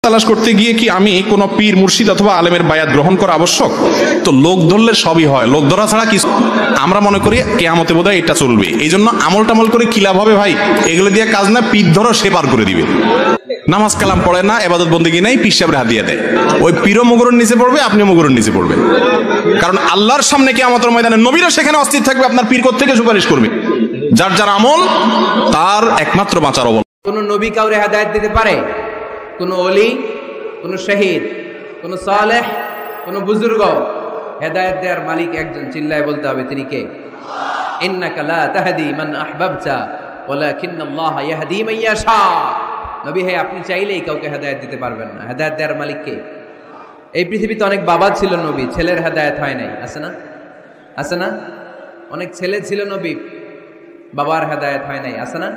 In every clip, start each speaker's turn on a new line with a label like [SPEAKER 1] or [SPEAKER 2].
[SPEAKER 1] তালাশ করতে গিয়ে কি আমি কোনো পীর মুর্শিদ অথবা আলেমের বায়াত গ্রহণ করা আবশ্যক? তো লোক ধরলে সবই হয়, লোক ধরা ছাড়া কিছু। আমরা মনে করি কেয়ামতে বোধহয় এটা চলবে, এই জন্য আমল টামল করে কি লাভ হবে ভাই? এগুলো দিয়ে কাজ না, পীর ধরো সে পার করে দিবে। নামাজ কালাম পড়ে না, এবাদত বন্দেগী নাই, পীর সাহেবের হাত দিয়ে দেয়। ওই পীরও মুগুরের নিচে পড়বে, আপনিও মুগুরের নিচে পড়বে। কারণ আল্লাহর সামনে কিয়ামতের ময়দানে নবীরা সেখানে অস্থির থাকবে, আপনার পীর কোত্থেকে সুপারিশ করবে? যার যার আমল তার একমাত্র বাঁচার অবলম্বন।
[SPEAKER 2] কোন নবী কাউরে হেদায়েত দিতে পারে? কোন ওলি, কোন শহীদ, কোন সালেহ, কোন বুজুর্গ? হেদায়েত দেওয়ার মালিক একজন, চিল্লায় বলতে হবে তিনি কে? ইন্নাকা লা তাহদি মান আহবাবতা ওয়ালাকিন্নাল্লাহ ইয়াহদি মান ইয়াশা। নবী হে, আপনি চাইলেই কাউকে হেদায়েত দিতে পারবেন না। হেদায়েত দেওয়ার মালিক কে? এই পৃথিবীতে অনেক বাবা ছিল নবী, ছেলের হেদায়েত হয় নাই, আছে না? আছে না? অনেক ছেলে ছিল নবী, বাবার হেদায়েত হয় নাই, আছে না?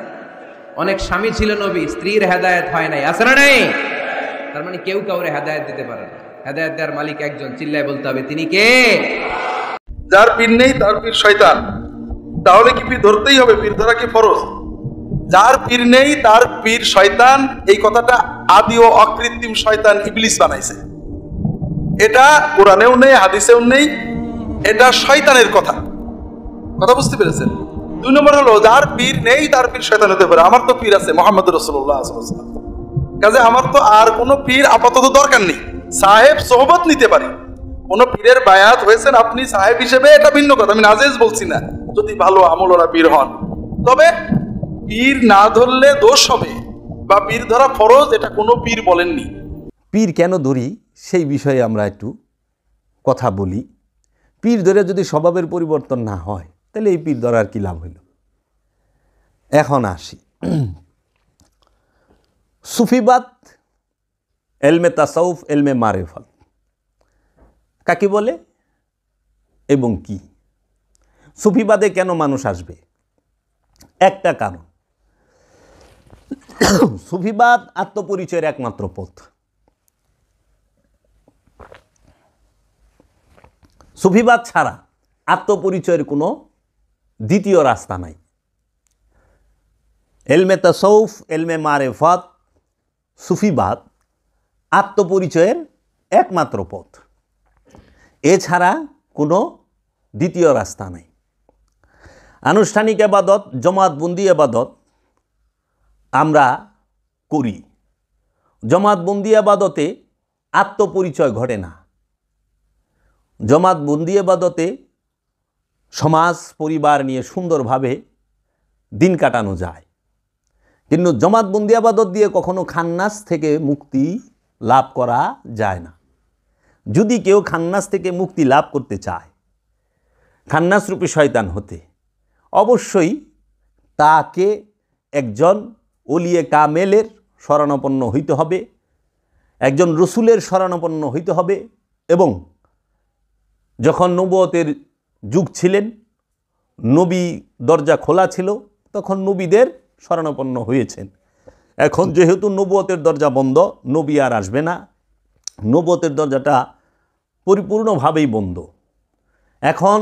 [SPEAKER 2] অনেক স্বামী ছিল নবী, স্ত্রীর হেদায়েত হয় নাই, আছে না? নাই। তার মানে কেউ কাউরে হেদায়েত দিতে পারে না। হেদায়েত দেওয়ার মালিক একজন, চিল্লায় বলতে হবে তিনি কে?
[SPEAKER 3] যার পীর নেই তার পীর শয়তান। তাহলে কি পীর ধরতেই হবে? পীর ধরা কি ফরজ? যার পীর নেই তার পীর শয়তান, এই কথাটা আদি ও অকৃত্রিম শয়তান ইবলিস বানাইছে। এটা কোরআনেও নেই, হাদিসেও নেই, এটা শয়তানের কথা। কথা বুঝতে পেরেছেন? 2 নম্বর হলো, যার পীর নেই তার পীর শয়তান হতে পারে। আমার তো পীর আছে, মুহাম্মদ রাসূলুল্লাহ সাল্লাল্লাহু আলাইহি ওয়াসাল্লাম। কাজে আমার তো আর কোনো পীর আপাতত দরকার নেই। সাহেব সোহবত নিতে পারি, কোন পীরের বায়াত হয়েছেন আপনি সাহেব হিসেবে, এটা ভিন্ন কথা, আমি নাজেজ বলছি না, যদি ভালো আমলওয়ালা পীর হন। তবে পীর না ধরলে দোষ হবে বা পীর ধরা ফরজ, এটা কোনো পীর বলেননি।
[SPEAKER 4] পীর কেন ধরি সেই বিষয়ে আমরা একটু কথা বলি। পীর ধরে যদি স্বভাবের পরিবর্তন না হয় তাহলে এই পীর ধরার কি লাভ হইল? এখন আসি, সুফিবাদ, এলমে তাসাউফ, এলমে মারেফত কাকে বলে এবং কি? সুফিবাদে কেন মানুষ আসবে? একটা কারণ, সুফিবাদ আত্মপরিচয়ের একমাত্র পথ। সুফিবাদ ছাড়া আত্মপরিচয়ের কোনো দ্বিতীয় রাস্তা নাই। এলমে তাসাউফ, এলমে মারেফত, সুফিবাদ আত্মপরিচয়ের একমাত্র পথ, এছাড়া কোনো দ্বিতীয় রাস্তা নাই। আনুষ্ঠানিক ইবাদত, জমাতবন্দি ইবাদত আমরা করি। জমাতবন্দি ইবাদতে আত্মপরিচয় ঘটে না। জমাতবন্দি ইবাদতে সমাজ পরিবার নিয়ে সুন্দরভাবে দিন কাটানো যায়, কিন্তু জমাতবন্দি ইবাদত দিয়ে কখনো খান্নাস থেকে মুক্তি লাভ করা যায় না। যদি কেউ খান্নাস থেকে মুক্তি লাভ করতে চায়, খান্নাস রূপী শয়তান হতে, অবশ্যই তাকে একজন ওলিয়ে কামেলের শরণাপন্ন হইতে হবে, একজন রসুলের শরণাপন্ন হইতে হবে। এবং যখন নবুয়তের যুগ ছিলেন, নবী দরজা খোলা ছিল, তখন নবীদের শরণাপন্ন হয়েছেন। এখন যেহেতু নবুয়তের দরজা বন্ধ, নবী আর আসবে না, নবুয়তের দরজাটা পরিপূর্ণভাবেই বন্ধ। এখন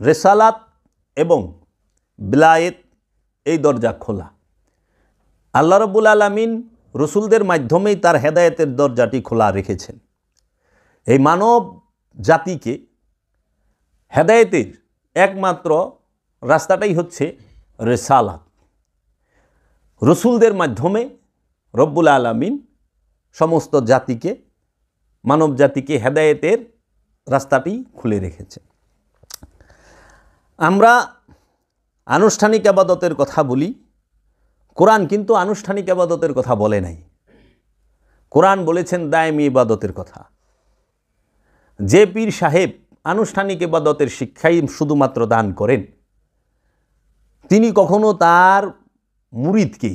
[SPEAKER 4] রেসালাত এবং বিলায়েত এই দরজা খোলা। আল্লাহ রাব্বুল আলামিন রসুলদের মাধ্যমেই তার হেদায়েতের দরজাটি খোলা রেখেছেন। এই মানব জাতিকে হেদায়েতের একমাত্র রাস্তাটাই হচ্ছে রেসালাত। রসুলদের মাধ্যমে রব্বুল আলামিন সমস্ত জাতিকে, মানব জাতিকে হেদায়েতের রাস্তাটি খুলে রেখেছে। আমরা আনুষ্ঠানিক ইবাদতের কথা বলি, কোরআন কিন্তু আনুষ্ঠানিক ইবাদতের কথা বলে নাই। কোরআন বলেছেন দায়মি ইবাদতের কথা। যে পীর সাহেব আনুষ্ঠানিক ইবাদতের শিক্ষাই শুধুমাত্র দান করেন, তিনি কখনো তার মুরিদকে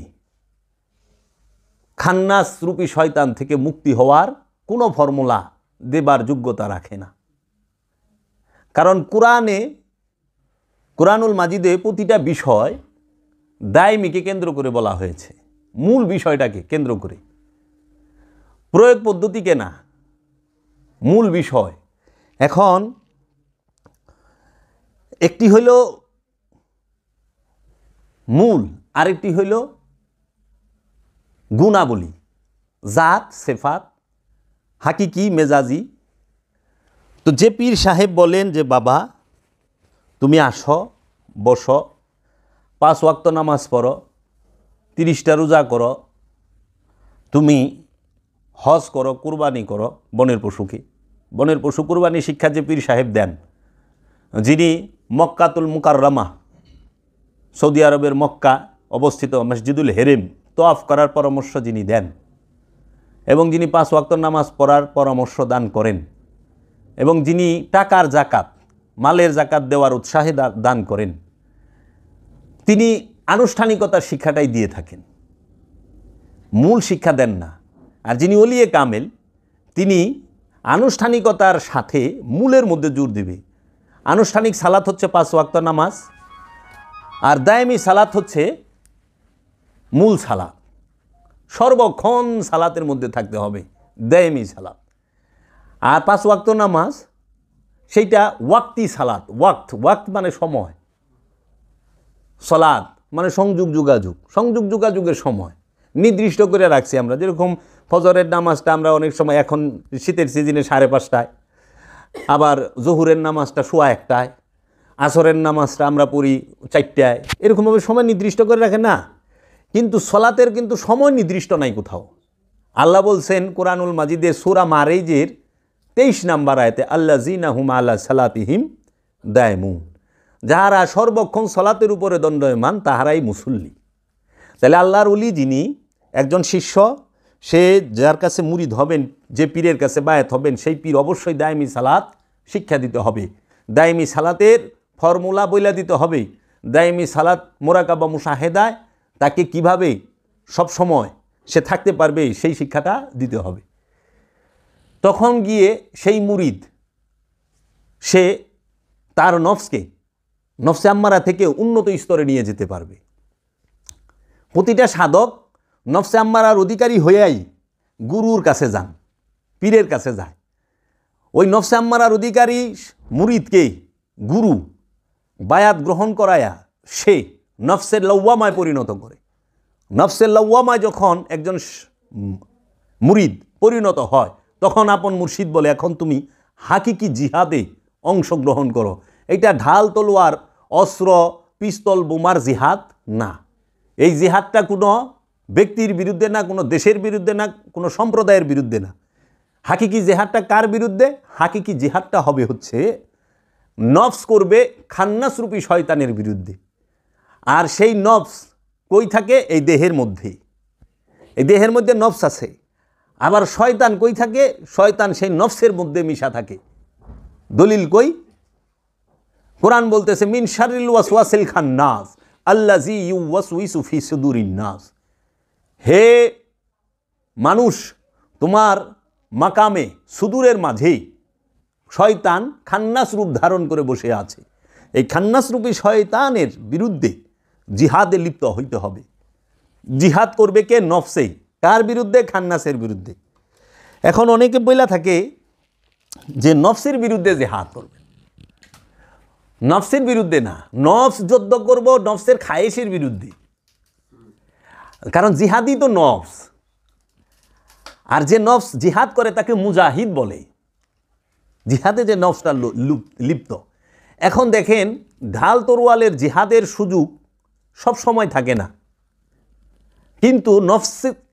[SPEAKER 4] খান্নাস রূপী শয়তান থেকে মুক্তি হওয়ার কোনো ফর্মুলা দেবার যোগ্যতা রাখে না। কারণ কোরআনুল মাজিদে প্রতিটা বিষয় দায়মিকে কেন্দ্র করে বলা হয়েছে, মূল বিষয়টাকে কেন্দ্র করে, প্রয়োগ পদ্ধতিকে না, মূল বিষয়। এখন একটি হইল মূল, আরেকটি হইল গুণাবলী। জাত সেফাত, হাকিকি মেজাজি। তো যে পীর সাহেব বলেন যে বাবা তুমি আসো, বসো, 5 ওয়াক্ত নামাজ পড়ো, 30টা রোজা করো, তুমি হজ করো, কুরবানি করো, বনের পশুকে, বনের পশু কুরবানি শিক্ষা যে পীর সাহেব দেন, যিনি মক্কাতুল মুকাররমা, সৌদি আরবের মক্কা অবস্থিত মসজিদুল হেরেম তওয়াফ করার পরামর্শ যিনি দেন, এবং যিনি 5 ওয়াক্ত নামাজ পড়ার পরামর্শ দান করেন, এবং যিনি টাকার জাকাত, মালের জাকাত দেওয়ার উৎসাহে দান করেন, তিনি আনুষ্ঠানিকতার শিক্ষাটাই দিয়ে থাকেন, মূল শিক্ষা দেন না। আর যিনি ওলিয়ে কামেল, তিনি আনুষ্ঠানিকতার সাথে মূলের মধ্যে জোর দিবে। আনুষ্ঠানিক সালাত হচ্ছে 5 ওয়াক্ত নামাজ, আর দায়েমি সালাত হচ্ছে মূল সালাত, সর্বক্ষণ সালাতের মধ্যে থাকতে হবে, দায়েমি সালাত। আর 5 ওয়াক্ত নামাজ সেইটা ওয়াক্তি সালাত, ওয়াক্ত মানে সময়, সালাত মানে সংযোগ যোগাযোগের সময় নির্দিষ্ট করে রাখছি আমরা। যেরকম ফজরের নামাজটা আমরা অনেক সময় এখন শীতের সিজনে 5:30টায়, আবার জোহরের নামাজটা 1:15টায়, আসরের নামাজটা আমরা পড়ি 4টায়, এরকমভাবে সময় নির্দিষ্ট করে রাখে না। কিন্তু সলাতের কিন্তু সময় নির্দিষ্ট নাই কোথাও। আল্লাহ বলছেন কোরআনুল মাজিদে সূরা মারিজের 23 নম্বর আয়াতে, আল্লাযীনা হুম আলা সালাতিহিম দায়মুন, যাহারা সর্বক্ষণ সলাতের উপরে দণ্ডায়মান তাহারাই মুসল্লি। তাহলে আল্লাহর ওলি যিনি, একজন শিষ্য, সে যার কাছে মুরিদ হবেন, যে পীরের কাছে বায়াত হবেন, সেই পীর অবশ্যই দায়মি সালাত শিক্ষা দিতে হবে, দায়মি সালাতের ফর্মুলা বইলা দিতে হবে, দায়মি সালাত মোরাকাবা মুশাহেদায় তাকে কিভাবে সব সময় সে থাকতে পারবে সেই শিক্ষাটা দিতে হবে। তখন গিয়ে সেই মুরিদ সে তার নফসে আম্মারা থেকে উন্নত স্তরে নিয়ে যেতে পারবে। প্রতিটা সাধক নফসে আম্মারার অধিকারী হয়েই গুরুর কাছে যান, পীরের কাছে যায়। ওই নফসে আম্মারার অধিকারী মুরিদকে গুরু বায়াত গ্রহণ করায়া সে নফসের লওয়ামায় পরিণত করে। নফসের লওয়ামায় যখন একজন মুরিদ পরিণত হয়, তখন আপন মুর্শিদ বলে, এখন তুমি হাকিকি জিহাদে অংশগ্রহণ করো। এটা ঢাল তলোয়ার, অস্ত্র, পিস্তল, বোমার জিহাদ না। এই জিহাদটা কোনো ব্যক্তির বিরুদ্ধে না, কোনো দেশের বিরুদ্ধে না, কোনো সম্প্রদায়ের বিরুদ্ধে না। হাকিকি জিহাদটা কার বিরুদ্ধে? হাকিকি জিহাদটা হবে হচ্ছে নফস করবে খান্নাসরূপী শয়তানের বিরুদ্ধে। আর সেই নফস কই থাকে? এই দেহের মধ্যে। এই দেহের মধ্যে নফস আছে। আবার শয়তান কই থাকে? শয়তান সেই নফসের মধ্যে মিশা থাকে। দলিল কই? কোরআন বলতেছে মিন শাররিল ওয়াসওয়াসিল খান্নাস আল্লাযী ইউওয়াসউইসু ফি সুদুরিন নাস। হে মানুষ, তোমার মাকামে সুদূরের মাঝেই শয়তান খান্নাস রূপ ধারণ করে বসে আছে। এই খান্নাস রূপী শয়তানের বিরুদ্ধে জিহাদে লিপ্ত হইতে হবে। জিহাদ করবে কে? নফসে। কার বিরুদ্ধে? খান্নাসের বিরুদ্ধে। এখন অনেকে বইলা থাকে যে নফসের বিরুদ্ধে জিহাদ করবে। নফসের বিরুদ্ধে না, নফস যুদ্ধ করব নফসের খায়েশের বিরুদ্ধে। কারণ জিহাদই তো নফস। আর যে নফস জিহাদ করে তাকে মুজাহিদ বলে। জিহাদে যে নফসটা লিপ্ত। এখন দেখেন, ঢাল তরোয়ালের জিহাদের সুযোগ সব সময় থাকে না, কিন্তু নফস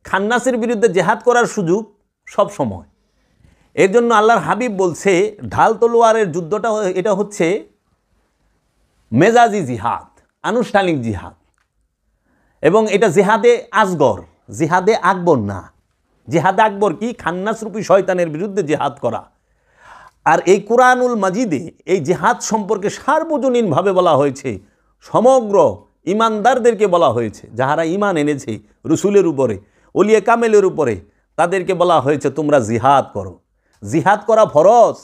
[SPEAKER 4] খান্নাসের বিরুদ্ধে জিহাদ করার সুযোগ সব সময়। এর জন্য আল্লাহর হাবিব বলছে ঢাল তলোয়ারের যুদ্ধটা এটা হচ্ছে মেজাজি জিহাদ, আনুষ্ঠানিক জিহাদ। এবং এটা জিহাদে আসগর, জিহাদে আকবর না। জিহাদে আকবর কি? খান্নাসরূপী শয়তানের বিরুদ্ধে জিহাদ করা। আর এই কোরআনুল মাজিদে এই জিহাদ সম্পর্কে সার্বজনীনভাবে বলা হয়েছে, সমগ্র ইমানদারদেরকে বলা হয়েছে, যাহারা ইমান এনেছে রসুলের উপরে, ওলিয়ে কামেলের উপরে, তাদেরকে বলা হয়েছে তোমরা জিহাদ করো। জিহাদ করা ফরজ,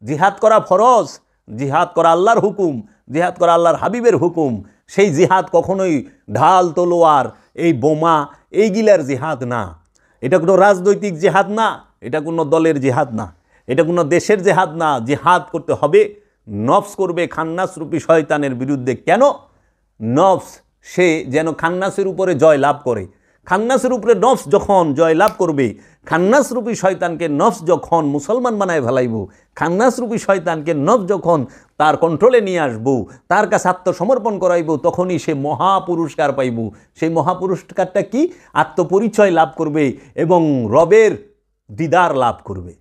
[SPEAKER 4] জিহাদ করা ফরজ, জিহাদ করা আল্লাহর হুকুম, জিহাদ করা আল্লাহর হাবিবের হুকুম। সেই জিহাদ কখনোই ঢাল তলোয়ার, এই বোমা, এইগুলার জিহাদ না। এটা কোনো রাজনৈতিক জিহাদ না, এটা কোনো দলের জিহাদ না, এটা কোনো দেশের জিহাদ না। জিহাদ করতে হবে, নফস করবে খান্নাসরূপী শয়তানের বিরুদ্ধে। কেন? নফস সে যেন খান্নাসের উপরে জয় লাভ করে, খান্নাসের উপরে নফস যখন জয়লাভ করবে, খান্নাস রূপী শয়তানকে নফস যখন মুসলমান বানায় ফেলাইব, খান্নাস রূপী শয়তানকে নফস যখন তার কন্ট্রোলে নিয়ে আসব, তার কাছে আত্মসমর্পণ করাইব, তখনই সে মহাপুরস্কার পাইব। সেই মহাপুরস্কারটা কি? আত্মপরিচয় লাভ করবে এবং রবের দিদার লাভ করবে।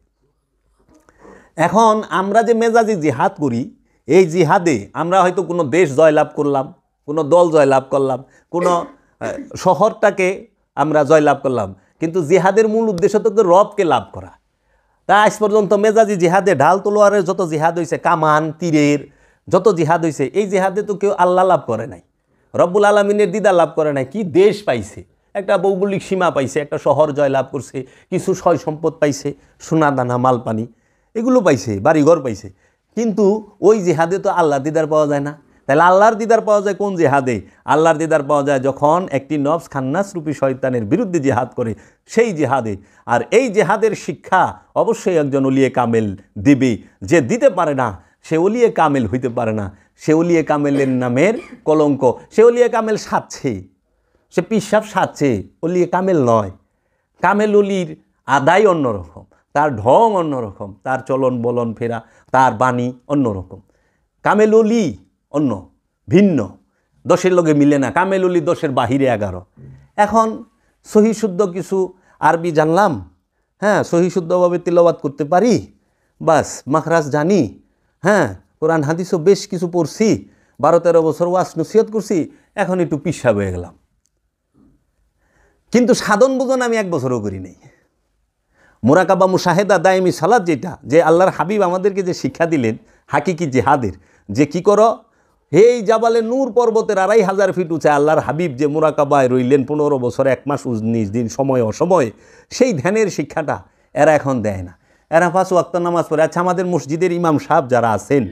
[SPEAKER 4] এখন আমরা যে মেজাজি জিহাদ করি, এই জিহাদে আমরা হয়তো কোনো দেশ জয়লাভ করলাম, কোনো দল জয়লাভ করলাম, কোনো শহরটাকে আমরা জয়লাভ করলাম, কিন্তু জিহাদের মূল উদ্দেশ্য তো রবকে লাভ করা। তা আজ পর্যন্ত মেজাজি জিহাদে ঢাল তলোয়ারের যত জিহাদ হয়েছে, কামান তীরের যত জিহাদ হয়েছে, এই জিহাদে তো কেউ আল্লাহ লাভ করে নাই, রব্বুল আলমিনের দিদার লাভ করে নাই। কি দেশ পাইছে? একটা ভৌগোলিক সীমা পাইছে, একটা শহর জয়লাভ করছে, কিছু সয় সম্পদ পাইছে, সোনা দানা মাল পানি এগুলো পাইছে, বাড়িঘর পাইছে, কিন্তু ওই জিহাদে তো আল্লাহর দিদার পাওয়া যায় না। তাহলে আল্লাহর দিদার পাওয়া যায় কোন জিহাদে? আল্লাহর দিদার পাওয়া যায় যখন একটি নফস খান্নাস রূপী শয়তানের বিরুদ্ধে জিহাদ করে, সেই জিহাদে। আর এই জিহাদের শিক্ষা অবশ্যই একজন ওলিয়ে কামেল দিবে। যে দিতে পারে না সে ওলিয়ে কামেল হইতে পারে না, সে ওলিয়ে কামেলের নামের কলঙ্ক। সে ওলিয়ে কামেল সাজছে, সে পিসাব সাজছে, ওলিয়ে কামেল নয়। কামেল ওলির আদায় অন্যরকম, তার ঢং অন্যরকম, তার চলন বলন ফেরা, তার বাণী অন্যরকম। কামেল ওলি অন্য, ভিন্ন, দশের লগে মিলে না। কামেল ওলি 10-এর বাহিরে 11। এখন সহি শুদ্ধ কিছু আরবি জানলাম, হ্যাঁ, সহি শুদ্ধভাবে তিলাওয়াত করতে পারি, বাস মাখরাজ জানি, হ্যাঁ, কোরআন হাদিসও বেশ কিছু পড়ছি, 12-13 বছর ওয়াজ নসিহত করছি, এখন একটু পিসাব হয়ে গেলাম। কিন্তু সাধন বোঝন আমি 1 বছরও করি নাই। মুরাকাবা মুশাহেদা দায়েমি সালাত, যেটা যে আল্লাহর হাবিব আমাদেরকে যে শিক্ষা দিলেন হাকিকি জিহাদের, যে কি করো, এই জাবালে নূর পর্বতের 2500 ফিট উঁচে আল্লাহর হাবিব যে মুরাকাবায় রইলেন 15 বছর 1 মাস 19 দিন সময় অসময়ে, সেই ধ্যানের শিক্ষাটা এরা এখন দেয় না। এরা 5 ওয়াক্ত নামাজ পড়ে। আচ্ছা, আমাদের মসজিদের ইমাম সাহেব যারা আছেন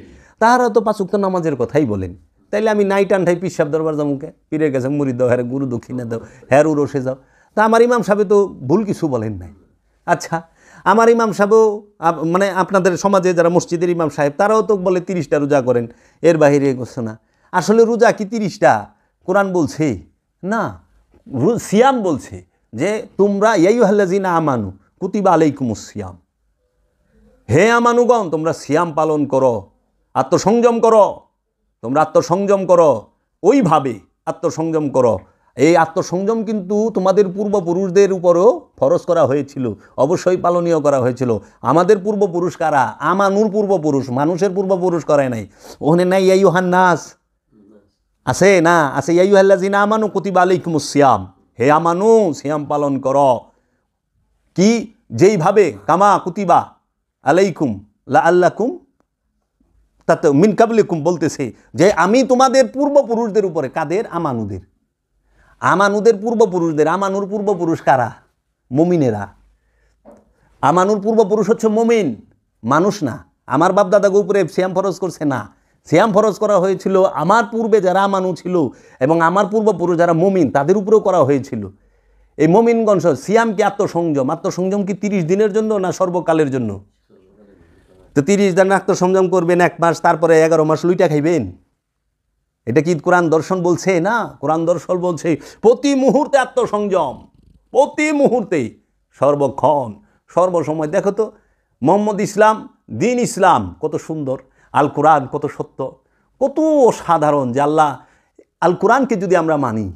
[SPEAKER 4] তারা তো 5 ওয়াক্ত নামাজের কথাই বলেন, তাইলে আমি নাইট আনঠাই পিসাব দরবার যামুকে, পীরের কাছে মুড়ি দাও, হ্যাঁ গুরু দক্ষিণা দাও, হ্যাঁ উরসে যাও। তা আমার ইমাম সাহেব তো ভুল কিছু বলেন নাই। আচ্ছা, আমার ইমাম সাহেবও মানে আপনাদের সমাজে যারা মসজিদের ইমাম সাহেব তারাও তো বলে 30টা রোজা করেন, এর বাহিরে করছে না। আসলে রোজা কি 30টা? কোরআন বলছে না, সিয়াম বলছে যে তোমরা ইয়াইয়ুহাল্লাযিনা আমানু কুতিবা আলাইকুমুস সিয়াম, হে আমানুগণ তোমরা সিয়াম পালন করো, আত্মসংযম করো, তোমরা আত্মসংযম করো, ওইভাবে আত্মসংযম করো। এই আত্মসংযম কিন্তু তোমাদের পূর্বপুরুষদের উপরও ফরজ করা হয়েছিল, অবশ্যই পালনীয় করা হয়েছিল। আমাদের পূর্বপুরুষ কারা? আমানুর পূর্বপুরুষ, মানুষের পূর্বপুরুষ করায় নাই। ওখানে নাই ইয়াইয়ুহান নাস আছে না? আছে ইয়াইয়ুহাল্লাযিনা আমানু কুতিবা আলাইকুমুস সিয়াম, হে আমানু সিয়াম পালন করো। কি? যেইভাবে কামা কুতিবা আলাইকুম লাআল্লাকুম তাতে মিন কাবলিকুম বলতেছে যে আমি তোমাদের পূর্বপুরুষদের উপরে। কাদের? আমানুদের, আমানুদের পূর্বপুরুষদের। আমানুর পূর্বপুরুষ কারা? মুমিনেরা। আমানুর পূর্বপুরুষ হচ্ছে মুমিন, মানুষ না। আমার বাপ দাদাকে উপরে সিয়াম ফরজ করছে না, সিয়াম ফরজ করা হয়েছিল আমার পূর্বে যারা আমানু ছিল এবং আমার পূর্বপুরুষ যারা মুমিন তাদের উপরেও করা হয়েছিল। এই মুমিনগণ সিয়াম কি আত্মসংযম? আত্মসংযম কি 30 দিনের জন্য না সর্বকালের জন্য? তো 30 দিন আত্মসংযম করবেন 1 মাস, তারপরে 11 মাস লুইটা খাইবেন? এটা কি কোরআন দর্শন বলছে? না, কোরআন দর্শন বলছে প্রতি মুহূর্তে আত্মসংযম, প্রতি মুহূর্তে, সর্বক্ষণ, সর্বসময়। দেখো তো মোহাম্মদ ইসলাম, দিন ইসলাম কত সুন্দর, আল কোরআন কত সত্য, কত সাধারণ। যে আল্লাহ আল কোরআনকে যদি আমরা মানি,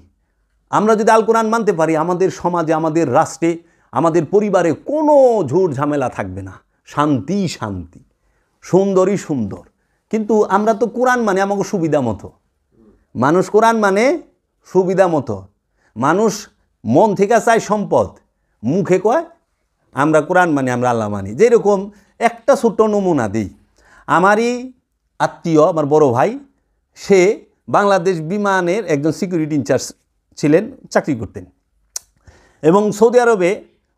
[SPEAKER 4] আমরা যদি আল কোরআন মানতে পারি, আমাদের সমাজে, আমাদের রাষ্ট্রে, আমাদের পরিবারে কোনো ঝুট ঝামেলা থাকবে না, শান্তি শান্তি, সুন্দরই সুন্দর। কিন্তু আমরা তো কোরআন মানে আমাকে সুবিধা মতো, মানুষ কোরআন মানে সুবিধা মতো। মানুষ মন থেকে চায় সম্পদ, মুখে কয় আমরা কোরআন মানি, আমরা আল্লাহ মানি। যেরকম একটা ছোট্ট নমুনা দিই, আমারই আত্মীয়, আমার বড় ভাই, সে বাংলাদেশ বিমানের একজন সিকিউরিটি ইনচার্জ ছিলেন, চাকরি করতেন। এবং সৌদি আরবে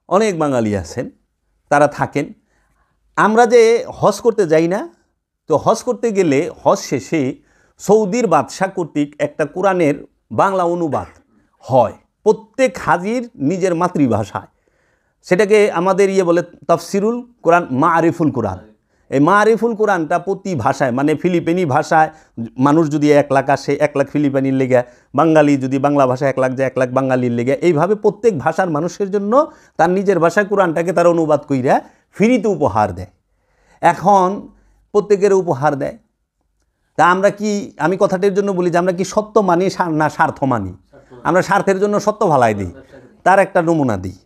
[SPEAKER 4] অনেক বাঙালি আছেন, তারা থাকেন। আমরা যে হজ করতে যাই না, তো হজ করতে গেলে হজ শেষে সৌদির বাদশাহ কর্তৃক একটা কোরআনের বাংলা অনুবাদ হয় প্রত্যেক হাজির নিজের মাতৃভাষায়। সেটাকে আমাদের বলে তাফসিরুল কোরআন, মারিফুল কোরআন। এই মারিফুল কোরআনটা প্রতি ভাষায়, মানে ফিলিপিনি ভাষায় মানুষ যদি 1 লাখ আসে, 1 লাখ ফিলিপিনির লেগে, বাঙালি যদি বাংলা ভাষায় 1 লাখ যায়, 1 লাখ বাঙালির লেগে, এইভাবে প্রত্যেক ভাষার মানুষের জন্য তার নিজের ভাষায় কোরআনটাকে তারা অনুবাদ কইরা ফ্রিতে উপহার দেয়। এখন প্রত্যেকের উপহার দেয়। তা আমরা কি, আমি কথাটির জন্য বলি যে আমরা কি সত্য মানি না স্বার্থ মানি? আমরা স্বার্থের জন্য সত্য ভালাই দিই। তার একটা নমুনা দিই।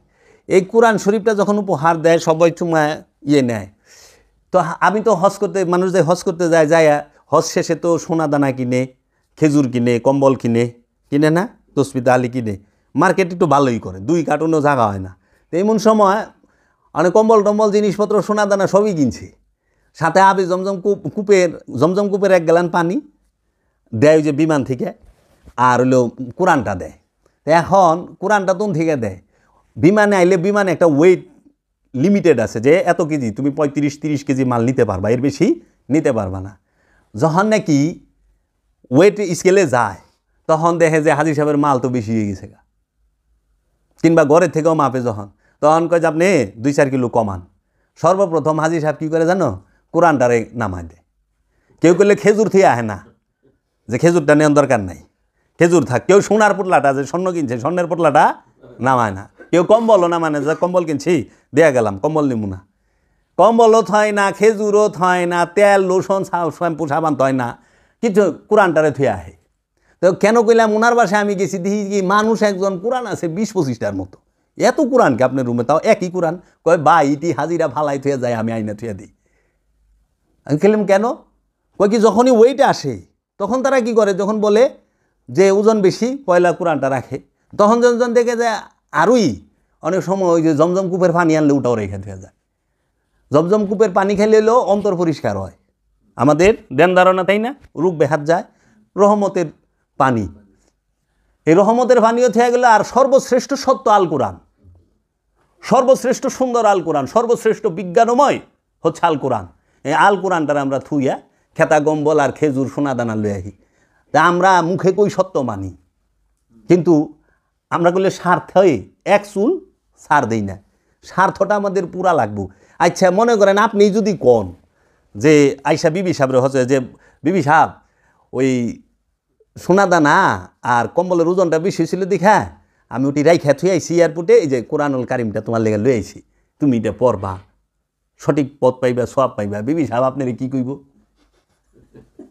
[SPEAKER 4] এই কোরআন শরীফটা যখন উপহার দেয় সবাই চুমা নেয়। তো আমি তো হজ করতে, মানুষ যে হজ করতে যায়, হজ শেষে তো সোনা দানা কিনে, খেজুর কিনে, কম্বল কিনে না, তসবিতা আলী কিনে, মার্কেট একটু ভালোই করে, 2 কার্টুনও জায়গা হয় না। তো এমন সময় অনেক কম্বল টম্বল জিনিসপত্র সোনা দানা সবই কিনছে, সাথে আবি জমজম কূপের 1 গ্যালন পানি দেয় যে বিমান থেকে, আর হলো কোরআনটা দেয়। তো এখন কোরআনটা তুন থেকে দেয়, বিমানে আইলে বিমানে একটা ওয়েট লিমিটেড আছে যে এত কেজি, তুমি 35-30 কেজি মাল নিতে পারবা, এর বেশি নিতে পারবা না। যখন নাকি ওয়েট স্কেলে যায় তখন দেখে যে হাজি সাহেবের মাল তো বেশি হয়ে গেছে, কিংবা ঘরের থেকেও মাপে যখন, তখন কয় যে আপনি 2-4 কিলো কমান। সর্বপ্রথম হাজি সাহেব কী করে জানো? কোরআনটারে নামায় দেয়। কেউ করলে খেজুর থেকে আহে না, যে খেজুরটা নেওয়ার দরকার নাই, খেজুর থাক। কেউ সোনার পোটলাটা, যে স্বর্ণ কিনছে স্বর্ণের পোটলাটা নামায় না। কেউ কম্বলও নামায় না, যে কম্বল কিনছি দেয়া গেলাম, কম্বল নিমু না। কম্বলও থয় না, খেজুরও থয় না, তেল লোশন শ্যাম্পু সাবান থয় না, কিছু কোরআনটারে থুয়ে আহে। তো কেন কইলাম, ওনার বাসায় আমি গেছি, দেখি কি মানুষ একজন কোরআন আছে 20-25টার মতো। এত কোরআন কি আপনার রুমে? তাও একই কোরআন। কয় বা ইটি হাজিরা ফালাই থুয়ে যায়, আমি আইনা থুয়ে দিই। আমি খেলাম কেন? কয় কি যখনই ওয়েটে আসে তখন তারা কি করে, যখন বলে যে ওজন বেশি, পয়লা কোরআনটা রাখে, তখন যখন দেখে যায় আরই অনেক সময় ওই যে জমজম কূপের পানি আনলে ওটাও রেখে দেওয়া যায়। জমজম কূপের পানি খেলেও অন্তর পরিষ্কার হয় আমাদের, দেন ধারণা তাই না? রোগ বেহাত যায়। রহমতের পানি, এই রহমতের পানিও থেকে গেলে। আর সর্বশ্রেষ্ঠ সত্য আল কোরআন, সর্বশ্রেষ্ঠ সুন্দর আল কোরআন, সর্বশ্রেষ্ঠ বিজ্ঞানময় হচ্ছে আল কোরআন। এই আল কোরআনটার আমরা থুইয়া খেতা গম্বল আর খেজুর সোনা দানা লয়ে আহি। তা আমরা মুখে কই সত্য মানি, কিন্তু আমরা করলে স্বার্থে 1 চুল ছাড় দেই না। স্বার্থটা আমাদের পুরা লাগবো। আচ্ছা মনে করেন আপনি যদি কোন যে আইসা বিবি সাহেবের হচ্ছে যে বিবি সাহেব ওই সোনা দানা আর কম্বলের ওজনটা বেশি ছিল দেখা আমি ওটি রাইখা থুই আইসি এয়ারপোর্টে, এই যে কোরআনুল কারিমটা তোমার লেগে লই আইছি, তুমি এটা পড়বা, সঠিক পথ পাইবা, সওয়াব পাইবা। বিবি সাহেব আপনারে কি কইব?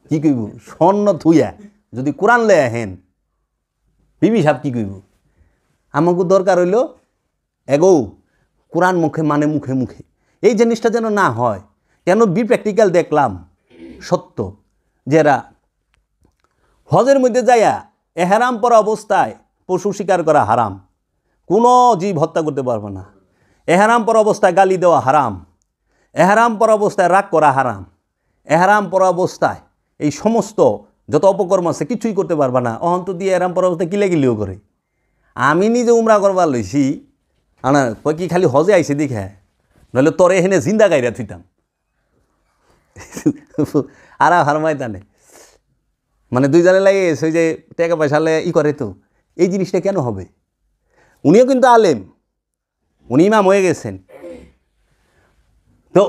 [SPEAKER 4] কি কইব? স্বর্ণ থুইয়া যদি কোরআন লয়ে আহেন, বিবি সাহেব কি কইব? আমাকে দরকার হইল এগো কোরআন মুখে মানে মুখে মুখে। এই জিনিসটা যেন না হয়। কেন প্র্যাকটিক্যাল দেখলাম সত্য, যারা হজের মধ্যে যাইয়া এহরাম পরা অবস্থায় পশু শিকার করা হারাম, কোনো জীব হত্যা করতে পারবে না। এহরাম পরা অবস্থায় গালি দেওয়া হারাম, এহরাম পরা অবস্থায় রাগ করা হারাম, এহরাম পরা অবস্থায় এই সমস্ত যত অপকর্ম আছে কিছুই করতে পারবে না। অহন্ত দিয়ে এহরাম পরা অবস্থায় কিলেগিলিও করে। আমি নিজে উমরা করবার লইছি, আনা কয় কি খালি হজে আইসে দেখে, নইলে তোরে এখানে জিন্দা গাইরা থুইতাম। আর হারমাইতানে মানে 2 জনে লাগে ওই যে টাকা পয়সা করে। তো এই জিনিসটা কেন হবে? উনিও কিন্তু আলেম, উনি ইমাম হয়ে গেছেন। তো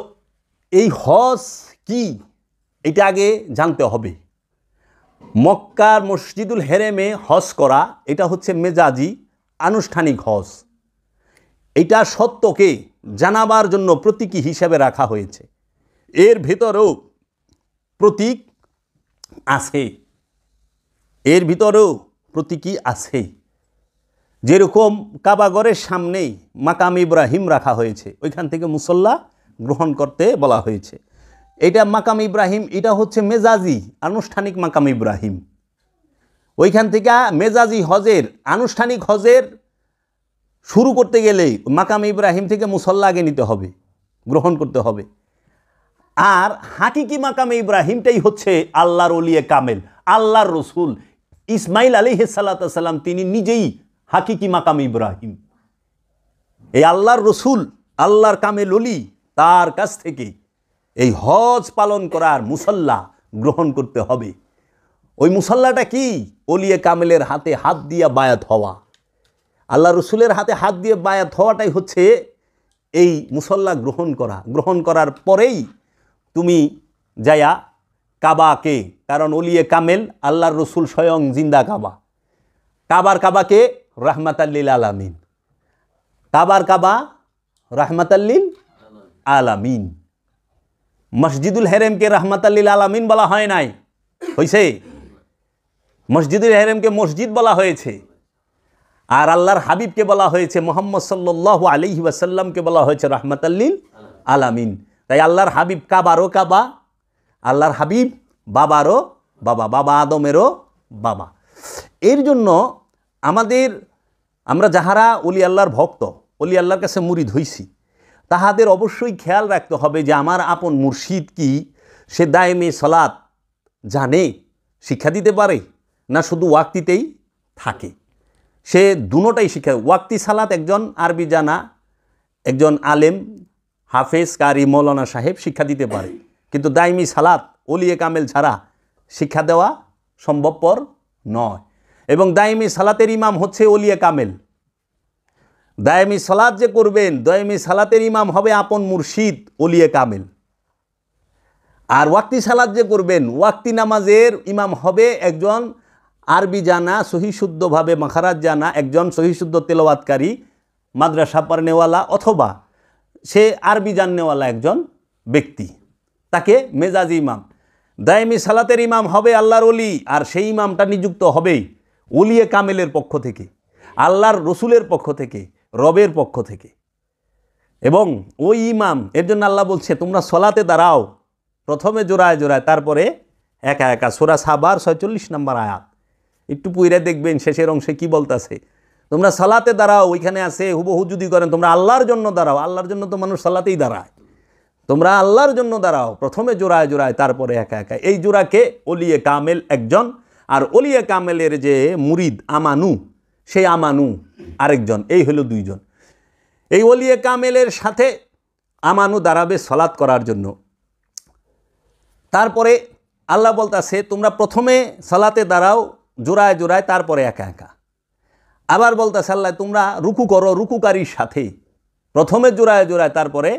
[SPEAKER 4] এই হজ কি এটা আগে জানতে হবে। মক্কার মসজিদুল হেরেমে হজ করা এটা হচ্ছে মেজাজি আনুষ্ঠানিক হজ। এটা সত্যকে জানাবার জন্য প্রতীকী হিসেবে রাখা হয়েছে। এর ভেতরেও প্রতীক আছে, এর ভিতরেও প্রতীকী আছে। যেরকম কাবাগরের সামনেই মাকাম ইব্রাহিম রাখা হয়েছে, ওইখান থেকে মুসল্লা গ্রহণ করতে বলা হয়েছে। এটা মাকাম ইব্রাহিম, এটা হচ্ছে মেজাজি আনুষ্ঠানিক মাকাম ইব্রাহিম। ওইখান থেকে মেজাজি হজের আনুষ্ঠানিক হজের শুরু করতে গেলেই মাকাম ইব্রাহিম থেকে মুসল্লা আগে নিতে হবে, গ্রহণ করতে হবে। আর হাকিকি মাকামে ইব্রাহিমটাই হচ্ছে আল্লাহর ওলিয়ে কামেল, আল্লাহর রসুল ইসমাইল আলাইহিস সালাতু ওয়াস সালাম, তিনি নিজেই হাকিকি মাকামে ইব্রাহিম। এই আল্লাহর রসুল, আল্লাহর কামেল ওলি, তার কাছ থেকে এই হজ পালন করার মুসল্লা গ্রহণ করতে হবে। ওই মুসল্লাটা কি? ওলিয়ে কামেলের হাতে হাত দিয়া বায়াত হওয়া। আল্লাহ রসুলের হাতে হাত দিয়ে বায়াত হওয়াটাই হচ্ছে এই মুসল্লা গ্রহণ করা। গ্রহণ করার পরেই তুমি যায়া কাবাকে, কারণ ওলিয়ে কামেল আল্লাহর রসুল স্বয়ং জিন্দা কাবা, কাবাকে রাহমাতাল্লিল আলামিন, কাবা রাহমাতাল্লিল আলামিন। মসজিদুল হেরেমকে রাহমাতাল্লিল আলামিন বলা হয় নাই, হয়েছে? মসজিদুল হেরেমকে মসজিদ বলা হয়েছে, আর আল্লাহর হাবিবকে বলা হয়েছে, মুহাম্মদ সাল্লাল্লাহু আলাইহি ওয়াসাল্লামকে বলা হয়েছে রাহমাতাল্লিল আলামিন। তাই আল্লাহর হাবিব কাবারও কাবা, আল্লাহর হাবিব বাবারও বাবা, বাবা আদমেরও বাবা। এর জন্য আমরা যাহারা অলি আল্লাহর ভক্ত, অলি আল্লাহর কাছে মুরিদ হইছি, তাহাদের অবশ্যই খেয়াল রাখতে হবে যে আমার আপন মুর্শিদ কি সে দায়েমে সালাত জানে, শিক্ষা দিতে পারে, না শুধু ওয়াক্তিতেই থাকে? সে দুটোটাই শিক্ষা। ওয়াক্তি সালাত একজন আরবি জানা, একজন আলেম, হাফেজ, কারি, মৌলানা সাহেব শিক্ষা দিতে পারে, কিন্তু দাইমি সালাত ওলিয়ে কামেল ছাড়া শিক্ষা দেওয়া সম্ভবপর নয়। এবং দাইমি সালাতের ইমাম হচ্ছে ওলিয়ে কামেল। দাইমি সালাত যে করবেন, দাইমি সালাতের ইমাম হবে আপন মুর্শিদ ওলিয়ে কামেল। আর ওয়াক্তি সালাত যে করবেন, ওয়াক্তি নামাজের ইমাম হবে একজন আরবি জানা, সহিশুদ্ধভাবে মাখারাজ জানা, একজন সহিশুদ্ধ তেলাওয়াতকারী, মাদ্রাসা পড়নেওয়ালা, অথবা সে আরবি জাননেওয়ালা একজন ব্যক্তি, তাকে মেজাজি ইমাম। দায়েমি সালাতের ইমাম হবে আল্লাহর ওলি, আর সেই ইমামটা নিযুক্ত হবে ওলিয়ে কামেলের পক্ষ থেকে, আল্লাহর রসুলের পক্ষ থেকে, রবের পক্ষ থেকে। এবং ওই ইমাম, এর জন্য আল্লাহ বলছে তোমরা সলাতে দাঁড়াও, প্রথমে জোড়ায় জোড়ায়, তারপরে একা একা। সূরা সাবার 46 নম্বর আয়াত, একটু পুইরা দেখবেন শেষের অংশে কি বলতেছে। তোমরা সালাতে দাঁড়াও, ওইখানে আছে হুবহু যদি করেন তোমরা আল্লাহর জন্য দাঁড়াও, আল্লাহর জন্য তো মানুষ সালাতেই দাঁড়ায়, তোমরা আল্লাহর জন্য দাঁড়াও, প্রথমে জোড়ায় জোড়ায়, তারপরে একা একা। এই জোড়াকে ওলিয়ে কামেল একজন, আর ওলিয়ে কামেলের যে মুরিদ আমানু, সেই আমানু আরেকজন, এই হলো দুইজন। এই ওলিয়ে কামেলের সাথে আমানু দাঁড়াবে সলাৎ করার জন্য। তারপরে আল্লাহ বলতেছে তোমরা প্রথমে সালাতে দাঁড়াও জোড়ায় জোড়ায়, তারপরে একা একা। আবার বলতেছে আল্লাহ তোমরা রুকু করো রুকুকারীর সাথে, প্রথমে জোড়ায় জোড়ায়, তারপরে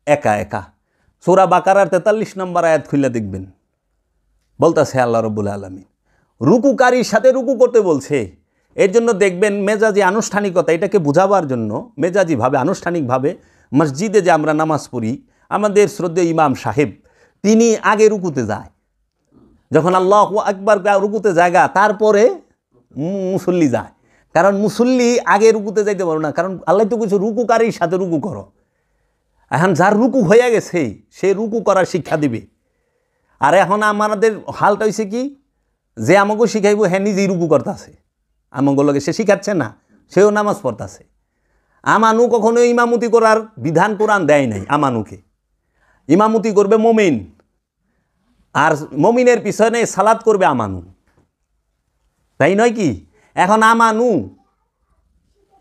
[SPEAKER 4] একা একা। সূরা বাকারার 43 নম্বর আয়াত খুলে দেখবেন, বলতেছে আল্লাহ রাব্বুল আলামিন রুকুকারীর সাথে রুকু করতে বলছে। এর জন্য দেখবেন মেজাজি আনুষ্ঠানিকতা, এটাকে বোঝাবার জন্য মেজাজিভাবে আনুষ্ঠানিকভাবে মসজিদে যে আমরা নামাজ পড়ি, আমাদের শ্রদ্ধেয় ইমাম সাহেব তিনি আগে রুকুতে যায়, যখন আল্লাহু আকবার রুকুতে জায়গা, তারপরে মুসল্লি যায়। কারণ মুসল্লি আগে রুকুতে যাইতে পারো না, কারণ আল্লাহ তো কিছু রুকুকারীর সাথে রুকু করো। এখন যার রুকু হয়ে গেছে সে রুকু করার শিক্ষা দিবে। আর এখন আমাদের হালটা হয়েছে কি, যে আমাকে শিখাইব হ্যাঁ নিজেই রুকু করতেছে, আমাগুলোকে সে শিখাচ্ছে না, সেও নামাজ পড়তেছে। আমানু কখনো ইমামতি করার বিধান কোরআন দেয় নাই। আমানুকে ইমামতি করবে মুমিন, আর মুমিনের পিছনে সালাত করবে আমানু, তাই নয় কি? এখন আমানু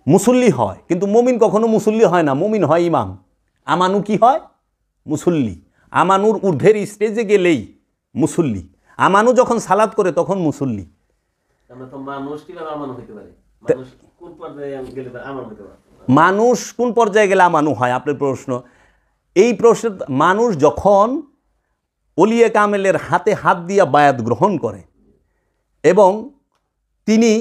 [SPEAKER 4] মুসল্লি হয়, কিন্তু মুমিন কখনো মুসল্লি হয় না, মুমিন হয় ইমাম। আমানু কি হয়? মুসল্লি। আমানুর ঊর্ধ্বের স্টেজে গেলেই মুসল্লি। আমানু যখন সালাত করে তখন মুসল্লি। মানুষ কোন পর্যায়ে গেলে আমানু হয়? আপনার প্রশ্ন। এই প্রশ্ন, মানুষ যখন ওলিয়ে কামেলের হাতে হাত দিয়া বায়াত গ্রহণ করে এবং তিনি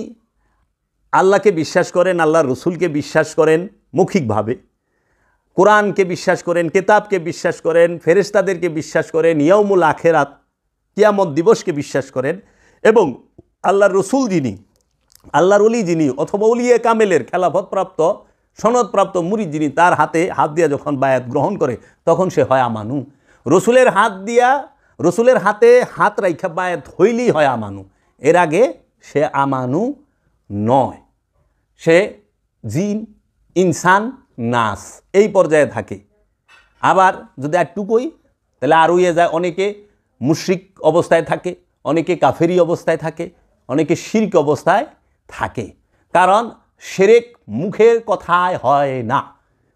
[SPEAKER 4] আল্লাহকে বিশ্বাস করেন, আল্লাহর রসুলকে বিশ্বাস করেন মৌখিকভাবে, কোরআনকে বিশ্বাস করেন, কেতাবকে বিশ্বাস করেন, ফেরেশতাদেরকে বিশ্বাস করেন, ইয়াউমুল আখিরাত কিয়ামত দিবসকে বিশ্বাস করেন, এবং আল্লাহর রসুল যিনি, আল্লাহর ওলি যিনি, অথবা ওলিয়ে কামেলের খেলাফতপ্রাপ্ত সনদপ্রাপ্ত মুরিদ যিনি, তার হাতে হাত দিয়া যখন বায়াত গ্রহণ করে তখন সে হয় আমানু। রসুলের হাতে হাত রাইখা বায়াত হইলেই হয় আমানু, এর আগে সে আমানু নয়। সে জিন, ইনসান, নাস এই পর্যায়ে থাকে। আবার যদি একটু কই তাহলে আরও যায়, অনেকে মুশরিক অবস্থায় থাকে, অনেকে কাফেরি অবস্থায় থাকে, অনেকে শিরক অবস্থায় থাকে। কারণ শিরক মুখের কথায় হয় না,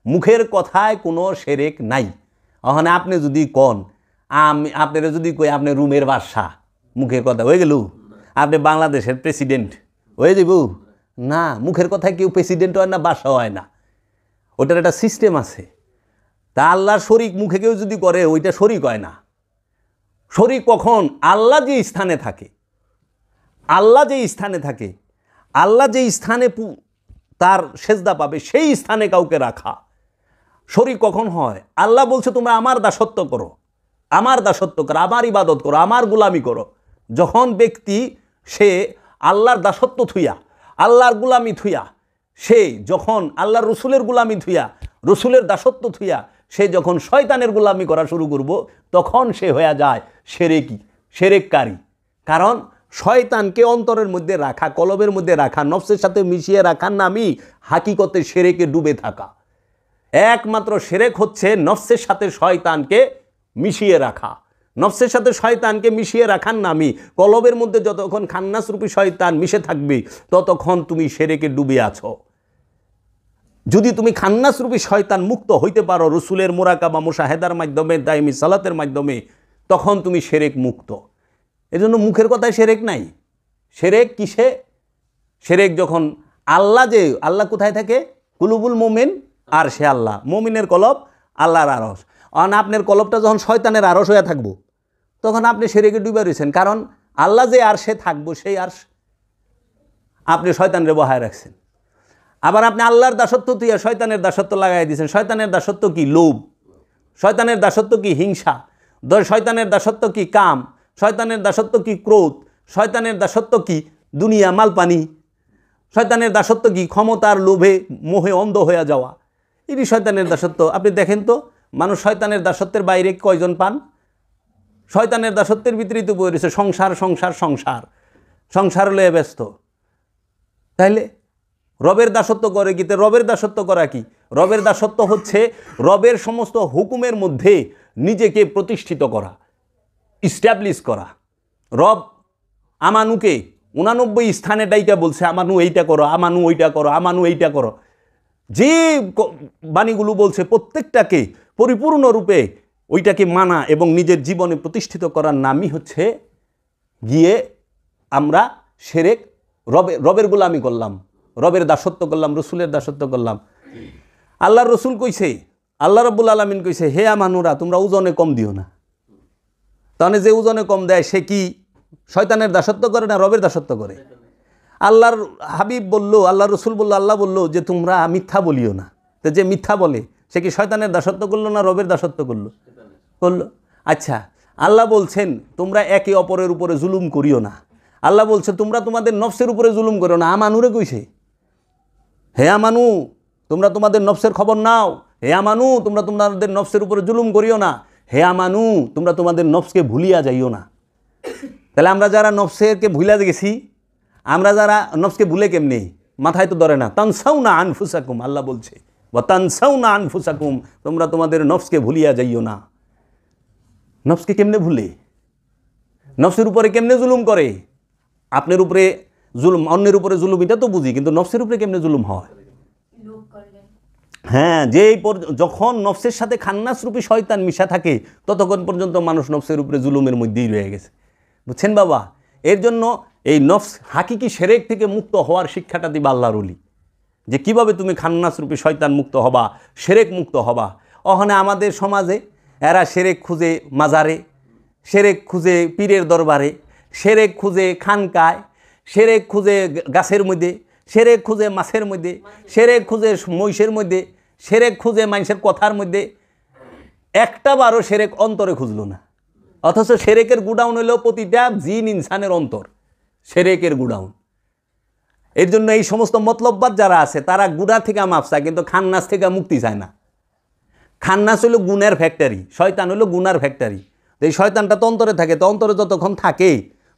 [SPEAKER 4] মুখের কথায় কোনো শিরক নাই। ওখানে আপনি যদি কন, আপনারা যদি কই আপনি রুমের বাদশাহ, মুখের কথা হয়ে গেল, আপনি বাংলাদেশের প্রেসিডেন্ট হয়ে যাব না। মুখের কথায় কেউ প্রেসিডেন্ট হয় না, বাদশাহ হয় না, ওটার একটা সিস্টেম আছে। তা আল্লাহর শরিক মুখে কেউ যদি করে ওইটা শরিক হয় না, শরীক কখন? আল্লাহ যে স্থানে থাকে, আল্লাহ যে স্থানে থাকে, আল্লাহ যে স্থানে তার সেজদা পাবে সেই স্থানে কাউকে রাখা শরীক কখন হয়? আল্লাহ বলছে তোমরা আমার দাসত্ব করো, আমার দাসত্ব করো, আমার ইবাদত করো, আমার গোলামি করো। যখন ব্যক্তি সে আল্লাহর দাসত্ব থুইয়া, আল্লাহর গোলামি থুইয়া, সে যখন আল্লাহর রসুলের গোলামি থুইয়া, রসুলের দাসত্ব থুইয়া সে যখন শয়তানের গোলামি করা শুরু করব, তখন সে হয়ে যায় সেরেককারী। কারণ শয়তানকে অন্তরের মধ্যে রাখা, কলবের মধ্যে রাখা, নফসের সাথে মিশিয়ে রাখার নামই হাকিকতে শিরকে ডুবে থাকা। একমাত্র শিরক হচ্ছে নফসের সাথে শয়তানকে মিশিয়ে রাখা। নফসের সাথে শয়তানকে মিশিয়ে রাখার নামই, কলবের মধ্যে যতক্ষণ খান্নাসরূপী শয়তান মিশে থাকবে ততক্ষণ তুমি শিরকে ডুবে আছো। যদি তুমি খান্নাসরূপী শয়তান মুক্ত হইতে পারো রসুলের মুরাকাবা মুশাহেদার মাধ্যমে, দাইমি সালাতের মাধ্যমে, তখন তুমি শিরক মুক্ত। এজন্য মুখের কথায় শিরক নাই। শিরক কিসে? শিরক যখন আল্লাহ, যে আল্লাহ কোথায় থাকে? কুলুবুল মোমেন আর সে আল্লাহ, মোমিনের কলব আল্লাহর আরশ। আর আপনার কলবটা যখন শয়তানের আরশ হয়ে থাকবো, তখন আপনি শিরকে ডুবে রয়েছেন। কারণ আল্লাহ যে আর সে থাকবো, সেই আর আপনি শয়তানের বহায় রাখছেন। আবার আপনি আল্লাহর দাসত্ব তুই শয়তানের দাসত্ব লাগাই দিয়েছেন। শয়তানের দাসত্ব কি? লোভ। শয়তানের দাসত্ব কি? হিংসা। শয়তানের দাসত্ব কি? কাম। শয়তানের দাসত্ব কি? ক্রোধ। শয়তানের দাসত্ব কি? দুনিয়া, মালপানি। শয়তানের দাসত্ব কি? ক্ষমতার লোভে মোহে অন্ধ হয়ে যাওয়া। এটি শয়তানের দাসত্ব। আপনি দেখেন তো মানুষ শয়তানের দাসত্বের বাইরে কয়জন পান? শয়তানের দাসত্বের ভিতরেই তো বই রয়েছে সংসার, সংসার, সংসার, সংসার লয়ে ব্যস্ত। তাইলে রবের দাসত্ব করে কি? রবের দাসত্ব করা কি? রবের দাসত্ব হচ্ছে রবের সমস্ত হুকুমের মধ্যে নিজেকে প্রতিষ্ঠিত করা, ইস্টাবলিশ করা। রব আমানুকে 89 স্থানে ডাইকা বলছে আমানু এইটা করো, আমানু ওইটা করো, আমানু এইটা করো। যে বাণীগুলো বলছে প্রত্যেকটাকে পরিপূর্ণরূপে ওইটাকে মানা এবং নিজের জীবনে প্রতিষ্ঠিত করার নামই হচ্ছে গিয়ে আমরা শিরক। রবের গোলামি করলাম, রবের দাসত্ব করলাম, রসুলের দাসত্ব করলাম। আল্লাহর রসুল কইছে, আল্লাহ রাব্বুল আলামিন কইছে, হে আমানুরা তোমরা ওজনে কম দিও না। তাহলে যে ওজনে কম দেয় সে কি শয়তানের দাসত্ব করে না রবের দাসত্ব করে? আল্লাহর হাবিব বলল, আল্লাহর রসুল বলল, আল্লাহ বলল যে তোমরা মিথ্যা বলিও না। তো যে মিথ্যা বলে সে কি শয়তানের দাসত্ব করলো না রবের দাসত্ব করলো? করলো। আচ্ছা, আল্লাহ বলছেন তোমরা একে অপরের উপরে জুলুম করিও না। আল্লাহ বলছে তোমরা তোমাদের নফসের উপরে জুলুম করো না। আমানুরে কইছে, হে আমানু তোমরা তোমাদের নফসের খবর নাও। হে আমানু তোমরা তোমাদের নফসের উপরে জুলুম করিও না। হে আমানু তোমরা তোমাদের নফসকে ভুলিয়া যাইও না। তাহলে আমরা যারা নফসকে ভুলিয়া গেছি, আমরা যারা নফসকে ভুলে কেমনি? মাথায় তো ধরে না। তানসাউনা আনফুসাকুম, আল্লাহ বলছে ওয়া তানসাউনা আনফুসাকুম, তোমরা তোমাদের নফসকে ভুলিয়া যাইও না। নফসকে কেমনে ভুলে? নফসের উপরে কেমনে জুলুম করে? আপনার উপরে জুলুম, অন্যের উপরে জুলুম এটা তো বুঝি, কিন্তু নফসের উপরে কেমনে জুলুম হয়? হ্যাঁ, যে যখন নফসের সাথে খান্নাসরূপী শয়তান মিশা থাকে ততক্ষণ পর্যন্ত মানুষ নফসের উপরে জুলুমের মধ্যেই রয়ে গেছে। বুঝছেন বাবা? এর জন্য এই নফস হাকিকি শিরক থেকে মুক্ত হওয়ার শিক্ষাটা দিবা আল্লাহর ওলি, যে কিভাবে তুমি খান্নাসরূপী শয়তান মুক্ত হবা, শিরক মুক্ত হবা। ওখানে আমাদের সমাজে এরা শিরক খুঁজে মাজারে, শিরক খুঁজে পীরের দরবারে, শিরক খুঁজে খানকায়, শিরক খুঁজে গাছের মধ্যে, শিরক খুঁজে মাছের মধ্যে, শিরক খুঁজে মহিষের মধ্যে, শিরক খুঁজে মানুষের কথার মধ্যে। একটা বারও শিরক অন্তরে খুঁজলো না। অথচ শিরকের গুডাউন হলো প্রতিটা জিন ইনসানের অন্তর, শিরকের গুডাউন। এর জন্য এই সমস্ত মতলববাদ যারা আছে তারা গুড়া থেকে মাপ চায়, কিন্তু খান্নাস থেকে মুক্তি চায় না। খান্নাস হলো গুণের ফ্যাক্টরি, শয়তান হলো গুনার ফ্যাক্টরি। তো এই শয়তানটা তো অন্তরে থাকে, তো অন্তরে যতক্ষণ থাকে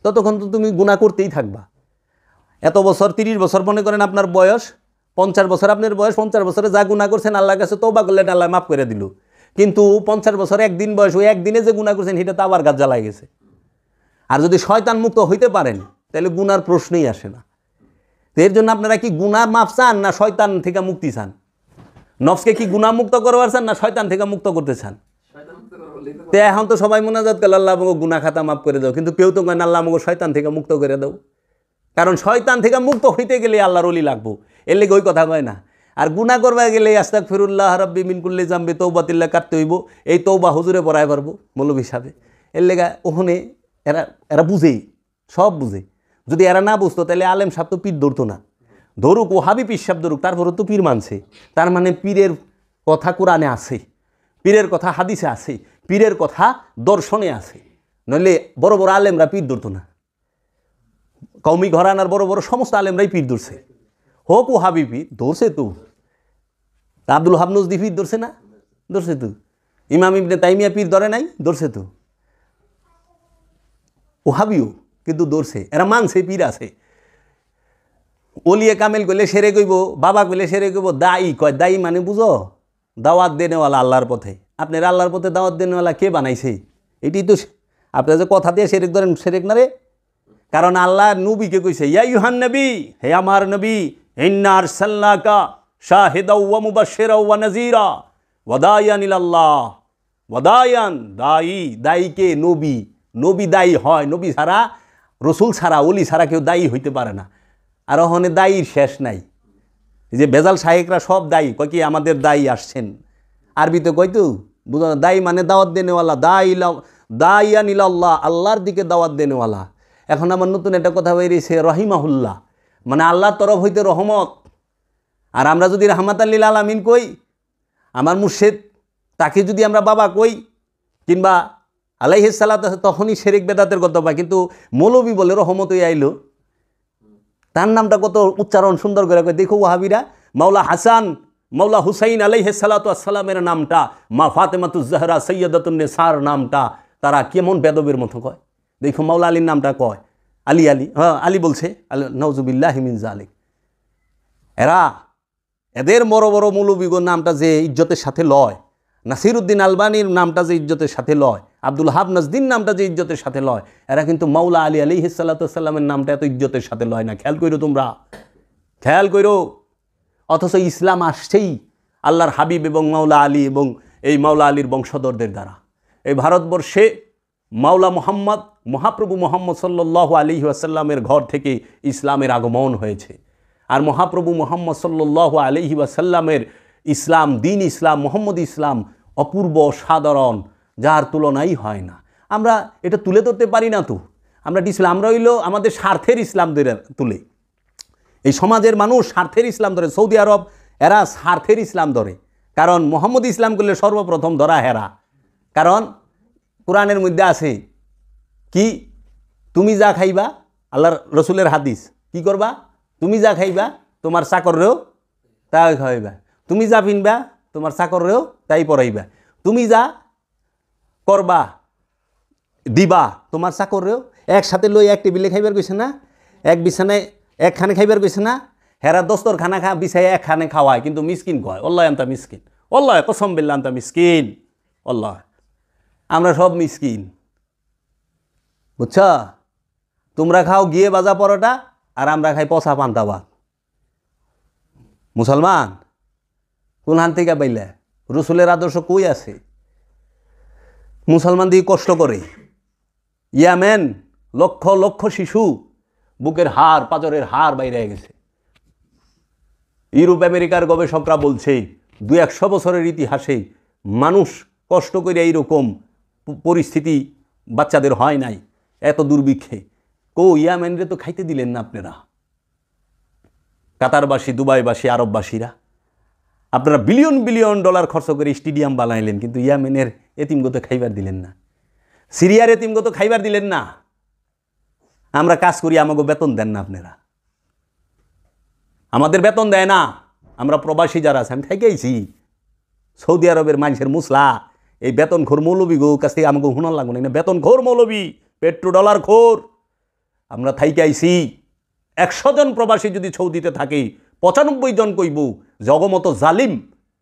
[SPEAKER 4] ততক্ষণ তো তুমি গুনাহ করতেই থাকবা। এত বছর 30 বছর মনে করেন আপনার বয়স, 50 বছর আপনার বয়স, 50 বছরে যা গুনাহ করছেন আল্লাহর কাছে তওবা করলেন, আল্লাহ মাফ করে দিল। কিন্তু 50 বছর একদিন বয়স, ওই একদিনে যে গুনাহ করছেন সেটা তো আবার গাছ জ্বালাই গেছে। আর যদি শয়তান মুক্ত হইতে পারেন তাহলে গুনার প্রশ্নই আসে না। তো এর জন্য আপনারা কি গুনার মাফ চান না শয়তান থেকে মুক্তি চান? নফসকে কি গুনাহ মুক্ত করবার চান না শয়তান থেকে মুক্ত করতে চান? তো এখন তো সবাই মোনাজাত করে আল্লাহ আমাকে গুনাহ খাতা মাফ করে দাও, কিন্তু কেউ তো কয় না আল্লাহ আমাকে শয়তান থেকে মুক্ত করে দাও। কারণ শয়তান থেকে মুক্ত হইতে গেলে আল্লাহর ওলি লাগবো, এর লেগে ওই কথা কয় না। আর গুনাহ করবা গেলে আস্তাগফিরুল্লাহ রাব্বি মিন কুল্লি জামবি তওবাতিল্লাহ কাটতে হইব। এই তওবা হুজুরে পড়ায় পারবো মৌলভী সাহেব, এর লেগা ওখানে এরা এরা বুঝে, সব বুঝে। যদি এরা না বুঝতো তাহলে আলেম সাহেব তো পীর ধরতো না। ধরুক, ওহাবি পীর সাহেব ধরুক, তারপরে তো পীর মানছে। তার মানে পীরের কথা কোরআনে আছে, পীরের কথা হাদিসে আছে, পীরের কথা দর্শনে আছে। নইলে বড় বড় আলেমরা পীর ধরতো না। কওমি ঘরানার বড় বড় সমস্ত আলেমরাই পীর ধরছে। হোক ওহাবি পীর ধরছে তো, আব্দুল ওহাব নজদি পীর ধরছে না? ধরছে তো। ইমাম ইবনে তাইমিয়া পীর ধরে নাই? ধরছে তো। ওহাবিও কিন্তু ধরছে, এরা মানছে পীর আছে। ওলিয়ে কামেল কইলে সেরে কইব, বাবা কইলে সেরে কইব, দায়ী কয়। দায়ী মানে বুঝো, দাওয়াত দেনেওয়ালা আল্লাহর পথে। আপনার আল্লাহর পথে দাওয়াত দেনেওয়ালা কে বানাইছে? এটি তো আপনার যে কথা দিয়ে সেরেক ধরেন, সেরেক না রে। কারণ আল্লাহ নবীকে কইছে, ইয়া ইউহান নবী, হে আমার নবী, ইন্না আরসালনাকা শাহিদাও ওয়া মুবাশশিরাও ওয়া নাযীরা ওয়া দাইয়ান ইলাল্লাহ। ওয়াদায়ান দায়ী, দায়ীকে নবী, নবী দায়ী হয়। নবী ছাড়া, রসুল ছাড়া, ওলি ছাড়া কেউ দায়ী হইতে পারে না। আর ওখানে দায়ীর শেষ নাই। যে বেজাল শাহেকরা সব দায়ী, কয় কি আমাদের দায়ী আসছেন। আরবিতে কয় তো বুঝো না, দায়ী মানে দাওয়াত দেনেওয়ালা, দাইয়ান ইলাল্লাহ, আল্লাহর দিকে দাওয়াত দেনেওয়ালা। এখন আমার নতুন একটা কথা বেরিয়েছে, রহিমাহুল্লাহ, মানে আল্লাহর তরফ হইতে রহমত। আর আমরা যদি রাহমাতাল লিল আলামিন কই, আমার মুর্শিদ, তাকে যদি আমরা বাবা কই কিংবা আলাইহিস সালাত, তখনই শিরক বেদাতের কথা পাই। কিন্তু মৌলবী বলে রহমতই আইলো, তার নামটা কত উচ্চারণ সুন্দর করে কয়। দেখো ওয়াহাবিরা, মাওলা হাসান, মাওলা হুসাইন আলাইহিস সালাতু আসসালামের নামটা, মা ফাতেমাতুজ জাহরা সৈয়দাতুন নিসার নামটা তারা কেমন বেদবের মতো কয়। দেখো মাওলা আলীর নামটা কয় আলী, আলী, হ্যাঁ আলী বলছে, নাউজুবিল্লাহি মিন যালিক। এদের বড় বড় মৌলবীগণ নামটা যে ইজ্জতের সাথে লয়, নাসিরউদ্দিন আলবানীর নামটা যে ইজ্জতের সাথে লয়, আব্দুল ওহাব নজদির নামটা যে ইজ্জতের সাথে লয়, এরা কিন্তু মাওলা আলী আলাইহিস সালাতু ওয়াসসালামের নামটা এত ইজ্জতের সাথে লয় না। খেয়াল কইরো তোমরা, খেয়াল কইরো। অথচ ইসলাম আসছেই আল্লাহর হাবিব এবং মাওলা আলী এবং এই মাওলা আলীর বংশধরদের দ্বারা। এই ভারতবর্ষে মাওলা মুহাম্মদ, মহাপ্রভু মুহাম্মদ সাল্লাল্লাহু আলাইহি ওয়াসাল্লামের ঘর থেকে ইসলামের আগমন হয়েছে। আর মহাপ্রভু মুহাম্মদ সাল্লাল্লাহু আলাইহি ওয়াসাল্লামের ইসলাম, দিন ইসলাম, মোহাম্মদ ইসলাম অপূর্ব, সাধারণ, যার তুলনাই হয় না। আমরা এটা তুলে ধরতে পারি না তো। আমরা ইসলাম, আমরা হইল আমাদের স্বার্থের ইসলাম তুলে। এই সমাজের মানুষ স্বার্থের ইসলাম ধরে। সৌদি আরব এরা স্বার্থের ইসলাম ধরে, কারণ মোহাম্মদ ইসলাম করলে সর্বপ্রথম ধরা হেরা। কারণ কোরআনের মধ্যে আছে কি, তুমি যা খাইবা, আল্লাহর রসুলের হাদিস, কি করবা, তুমি যা খাইবা তোমার চাকররেও তাই খাওয়াইবা, তুমি যা পিনবা তোমার চাকররেও তাই পরাইবা, তুমি যা করবা দিবা তোমার চাকররেও। একসাথে লই এক টেবিলে খাইবার গেছে না, এক বিছানায় একখানে খাইবার গেছে না, হেরা দস্তর খানা বিছাই একখানে খাওয়ায়, কিন্তু মিসকিন কয় অল্লাহ আনতা মিসকিন, অল্লাহ কসম বিল্লাহ আনতা মিসকিন, অল্লাহ আমরা সব মিসকিন, বুঝছ? তোমরা খাও গিয়ে বাজা পরোটা, আর আমরা খাই পচা পান্তা ভাত। মুসলমান কোন হান থেকে পাইলে? রসুলের আদর্শ কই আছে? মুসলমান দিয়ে কষ্ট করে। ইয়ামেন লক্ষ লক্ষ শিশু বুকের হাড়, পাঁজরের হাড় বাইরে গেছে। ইউরোপ আমেরিকার গবেষকরা বলছে 200 বছরের ইতিহাসে মানুষ কষ্ট করে এইরকম পরিস্থিতি বাচ্চাদের হয় নাই, এত দুর্ভিক্ষে। ইয়ামেনরে তো খাইতে দিলেন না আপনারা, কাতারবাসী, দুবাইবাসী, আরববাসীরা। আপনারা বিলিয়ন বিলিয়ন ডলার খরচ করে স্টেডিয়াম বানাইলেন, কিন্তু ইয়ামেনের এতিমগত খাইবার দিলেন না, সিরিয়ার এতিমগত খাইবার দিলেন না। আমরা কাজ করি, আমাকে বেতন দেন না আপনারা, আমাদের বেতন দেয় না। আমরা প্রবাসী যারা আছে, আমি থাকেইছি সৌদি আরবের মানুষের মুসলা, এই বেতন খোর মৌলবী গো কাছে আমাকে হুনার লাগবে না, বেতন খোর মৌলবী, পেট্রো ডলার খোর। আমরা থাইকে আইছি। 100 জন প্রবাসী যদি সৌদিতে থাকে, 95 জন কইব জগমত জালিম,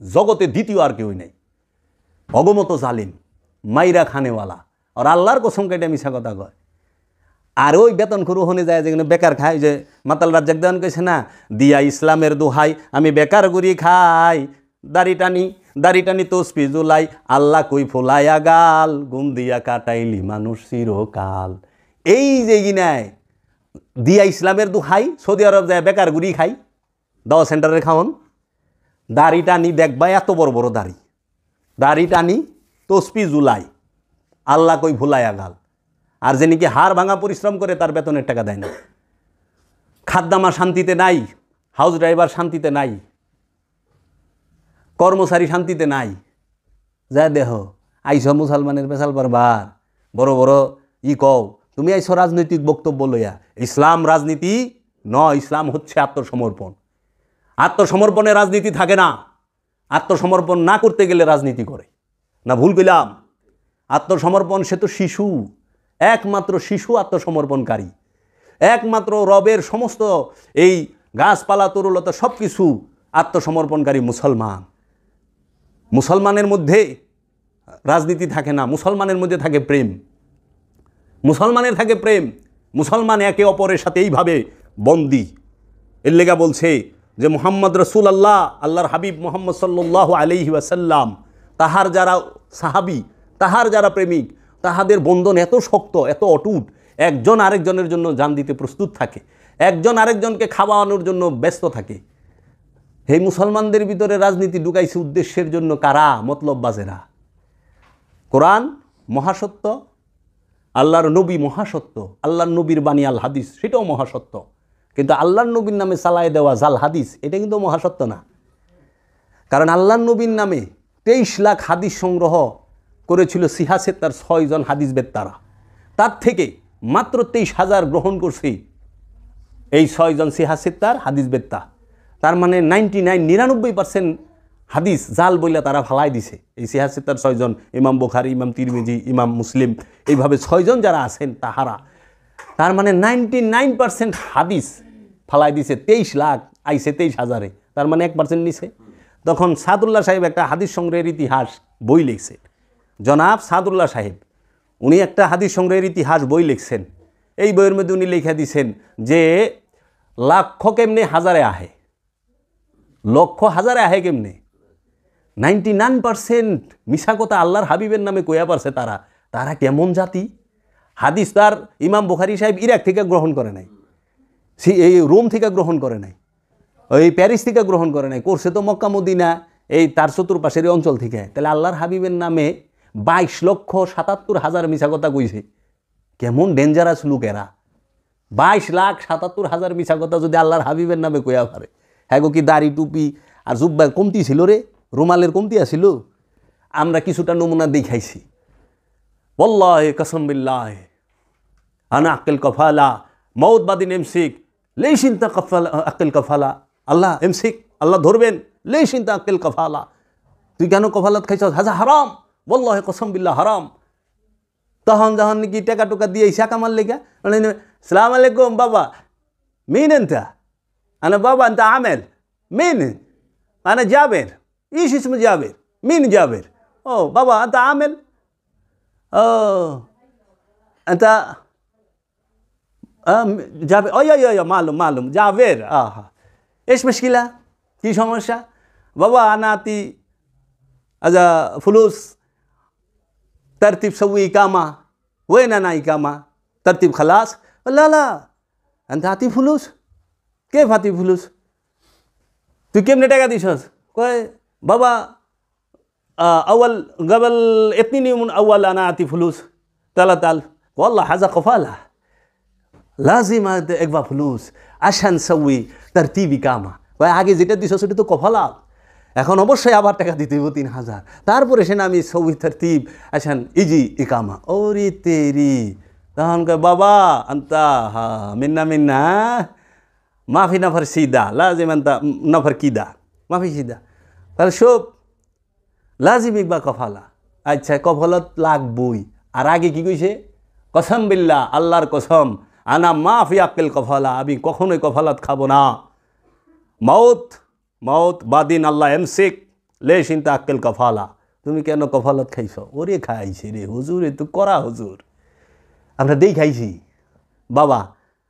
[SPEAKER 4] জগতে দ্বিতীয় আর কেউই নাই, অগমত জালিম, মাইরা খানেওয়ালা। আর আল্লাহর কসম কেটে মিশা কথা কয়। আর ওই বেতন খোর ওখানে যায় যেখানে বেকার খায়, যে মাতাল রাজ্জাক দেওয়ান কইছে না, দিয়া ইসলামের দোহাই আমি বেকার করি খাই, দাড়ি টানি তসপি জুলাই, আল্লাহ কই ফোলাইয়া গাল, গুম দিয়া কাটাইলি মানুষ চিরকাল। এই যে গিনায় দিয়া ইসলামের দোহাই, সৌদি আরব যায় বেকার গুড়ি খাই, দাওয়া সেন্টারে খাওন, দাড়ি টানি দেখবা এত বড় বড় দাড়ি টানি তসপি জুলাই, আল্লাহ কই ভুলাইয়া গাল। আর যে নাকি হাড় ভাঙা পরিশ্রম করে তার বেতনের টাকা দেয় না, খাদ্দামা শান্তিতে নাই, হাউস ড্রাইভার শান্তিতে নাই, কর্মচারী শান্তিতে নাই। যা দেহ আইস মুসলমানের পেশাল পারবার বড় বড় কও, তুমি আইস রাজনৈতিক বক্তব্য লইয়া। ইসলাম রাজনীতি নয়, ইসলাম হচ্ছে আত্মসমর্পণ। আত্মসমর্পণে রাজনীতি থাকে না। আত্মসমর্পণ না করতে গেলে রাজনীতি করে না, ভুল গেলাম? আত্মসমর্পণ সে তো শিশু, একমাত্র শিশু আত্মসমর্পণকারী, একমাত্র রবের সমস্ত এই গাছপালা তরুলতা সব কিছু আত্মসমর্পণকারী মুসলমান। মুসলমানের মধ্যে রাজনীতি থাকে না, মুসলমানের মধ্যে থাকে প্রেম, মুসলমানের থাকে প্রেম। মুসলমান একে অপরের সাথে এইভাবে বন্দী। এর লেগা বলছে যে মুহাম্মদ রাসূলুল্লাহ, আল্লাহর হাবিব মুহাম্মদ সাল্লাল্লাহু আলাইহি ওয়াসাল্লাম, তাহার যারা সাহাবী, তাহার যারা প্রেমিক, তাহাদের বন্ধন এত শক্ত, এত অটুট, একজন আরেকজনের জন্য জান দিতে প্রস্তুত থাকে, একজন আরেকজনকে খাওয়ানোর জন্য ব্যস্ত থাকে। এই মুসলমানদের ভিতরে রাজনীতি ঢুকাইছে উদ্দেশ্যের জন্য কারা? মতলববাজেরা। কোরআন মহাসত্য, আল্লাহর নবী মহাসত্য, আল্লাহর নবীর বাণী আল হাদিস সেটাও মহাসত্য, কিন্তু আল্লাহর নবীর নামে চালায় দেওয়া জাল হাদিস এটা কিন্তু মহাসত্য না। কারণ আল্লাহর নবীর নামে 23 লাখ হাদিস সংগ্রহ করেছিল সিহাসের তার 6 জন হাদিস বেত্তারা, তার থেকে মাত্র 23,000 গ্রহণ করছে এই 6 জন সিহাসের তার হাদিস বেত্তা। তার মানে 99% হাদিস জাল বইলা তারা ফালাই দিছে। এই সিহাসের তার 6 জন, ইমাম বুখারী, ইমাম তিরমিজি, ইমাম মুসলিম, এইভাবে 6 জন যারা আছেন তাহারা, তার মানে 99% হাদিস ফালাই দিছে। 23 লাখ আইছে 23,000-এ, তার মানে 1% নিছে। তখন সাদুল্লাহ সাহেব একটা হাদিস সংগ্রহের ইতিহাস বই লিখছে, জনাব সাদুল্লাহ সাহেব, উনি একটা হাদিস সংগ্রহের ইতিহাস বই লিখছেন। এই বইয়ের মধ্যে উনি লিখে দিছেন যে লক্ষ কেমনে হাজারে আহে, লক্ষ হাজারে আহে কেমনে। 99% মিশা কথা আল্লাহর হাবিবের নামে কইয়া পারছে তারা। তারা কেমন জাতি? হাদিস তার ইমাম বুখারী সাহেব ইরাক থেকে গ্রহণ করে নাই, এই রোম থেকে গ্রহণ করে নাই, ওই প্যারিস থেকে গ্রহণ করে নাই, করছে তো মক্কা মদিনা এই তার চতুর্পাশের অঞ্চল থেকে। তাহলে আল্লাহর হাবিবের নামে 22,77,000 মিশা কথা কইছে। কেমন ডেঞ্জারাস লোক এরা! 22,77,000 মিশা কথা যদি আল্লাহর হাবিবের নামে কইয়া পারে। হ্যাঁ গো, কি দাড়ি টুপি আর জুব্বা কমতি ছিল রে, রুমালের কমতি আছিল? আমরা কিছুটা নমুনা দেখাইছি। ওয়াল্লাহি কসম বিল্লাহ আনা আকিল কফালা মউত বাদিন এমসিক লেশিনতা কফালা আকিল কফালা। আল্লাহ এমসিক, আল্লাহ ধরবেন, লেশিনতা আকিল কফালা। তুই কেন কফালাত খাইছ? হাজা হারাম, ওয়াল্লাহি কসম বিল্লাহ হারাম। তখন যখন নাকি টাকা টুকা দিয়ে শাকা মার লেগা, সালাম আলাইকুম বাবা, মিন এনতা? আনা বাবা এনতা আমেল, মিন আনা জাবের, ইস ইসমে জাবের, মিন জাবের। ও বাবা এনতা আমেল, ও এনতা জাবের, ও ইয়া মালুম মালুম জাবের। আহা এস মুশকিলা, কি সমস্যা? বাবা আনা আতি আজা ফুলুস तरतीब सवी इकामा वे ना इकामा तरतीब खलास। ला ला अंत आती फुलुस के फाती फुलुस तु केमने टाका दिसस? कय बाबा अवल गबल इतनी निमुन अवल अना आती फुलुस तला ताल والله هذا قفاله لازم একবা ফুলুস আশান সউই तरतीब इकामा। কয় আগে যেটা দিছস সেটা তো কফালা, এখন অবশ্যই আবার টাকা দিতে হইব 3,000, তারপরে সে আমি সৌই তরতিব আসান ইজি ইকামা। ওরে তেরি, তখন কয় বাবা আন্তা হা মিন্না মিন্না মাফি নফর সিদা লাজিম আন্তা নফর কিদা মাফি সিদা। তাহলে সব লাজিম ইকবা কফালা। আচ্ছা কফালত লাগবই। আর আগে কি কইছে? কসম বিল্লাহ, আল্লাহর কসম, আনা মাফি আকিল কফালা, আমি কখনোই কফালাত খাবো না। মউত মউত বাদিন আল্লাহ এমসিক লেশিনতা আক্কেল কফালা। তুমি কেন কফালত খাইছ? ওরে খাইছি রে হুজুর, এ তো করা হুজুর, আমরা দেই খাইছি। বাবা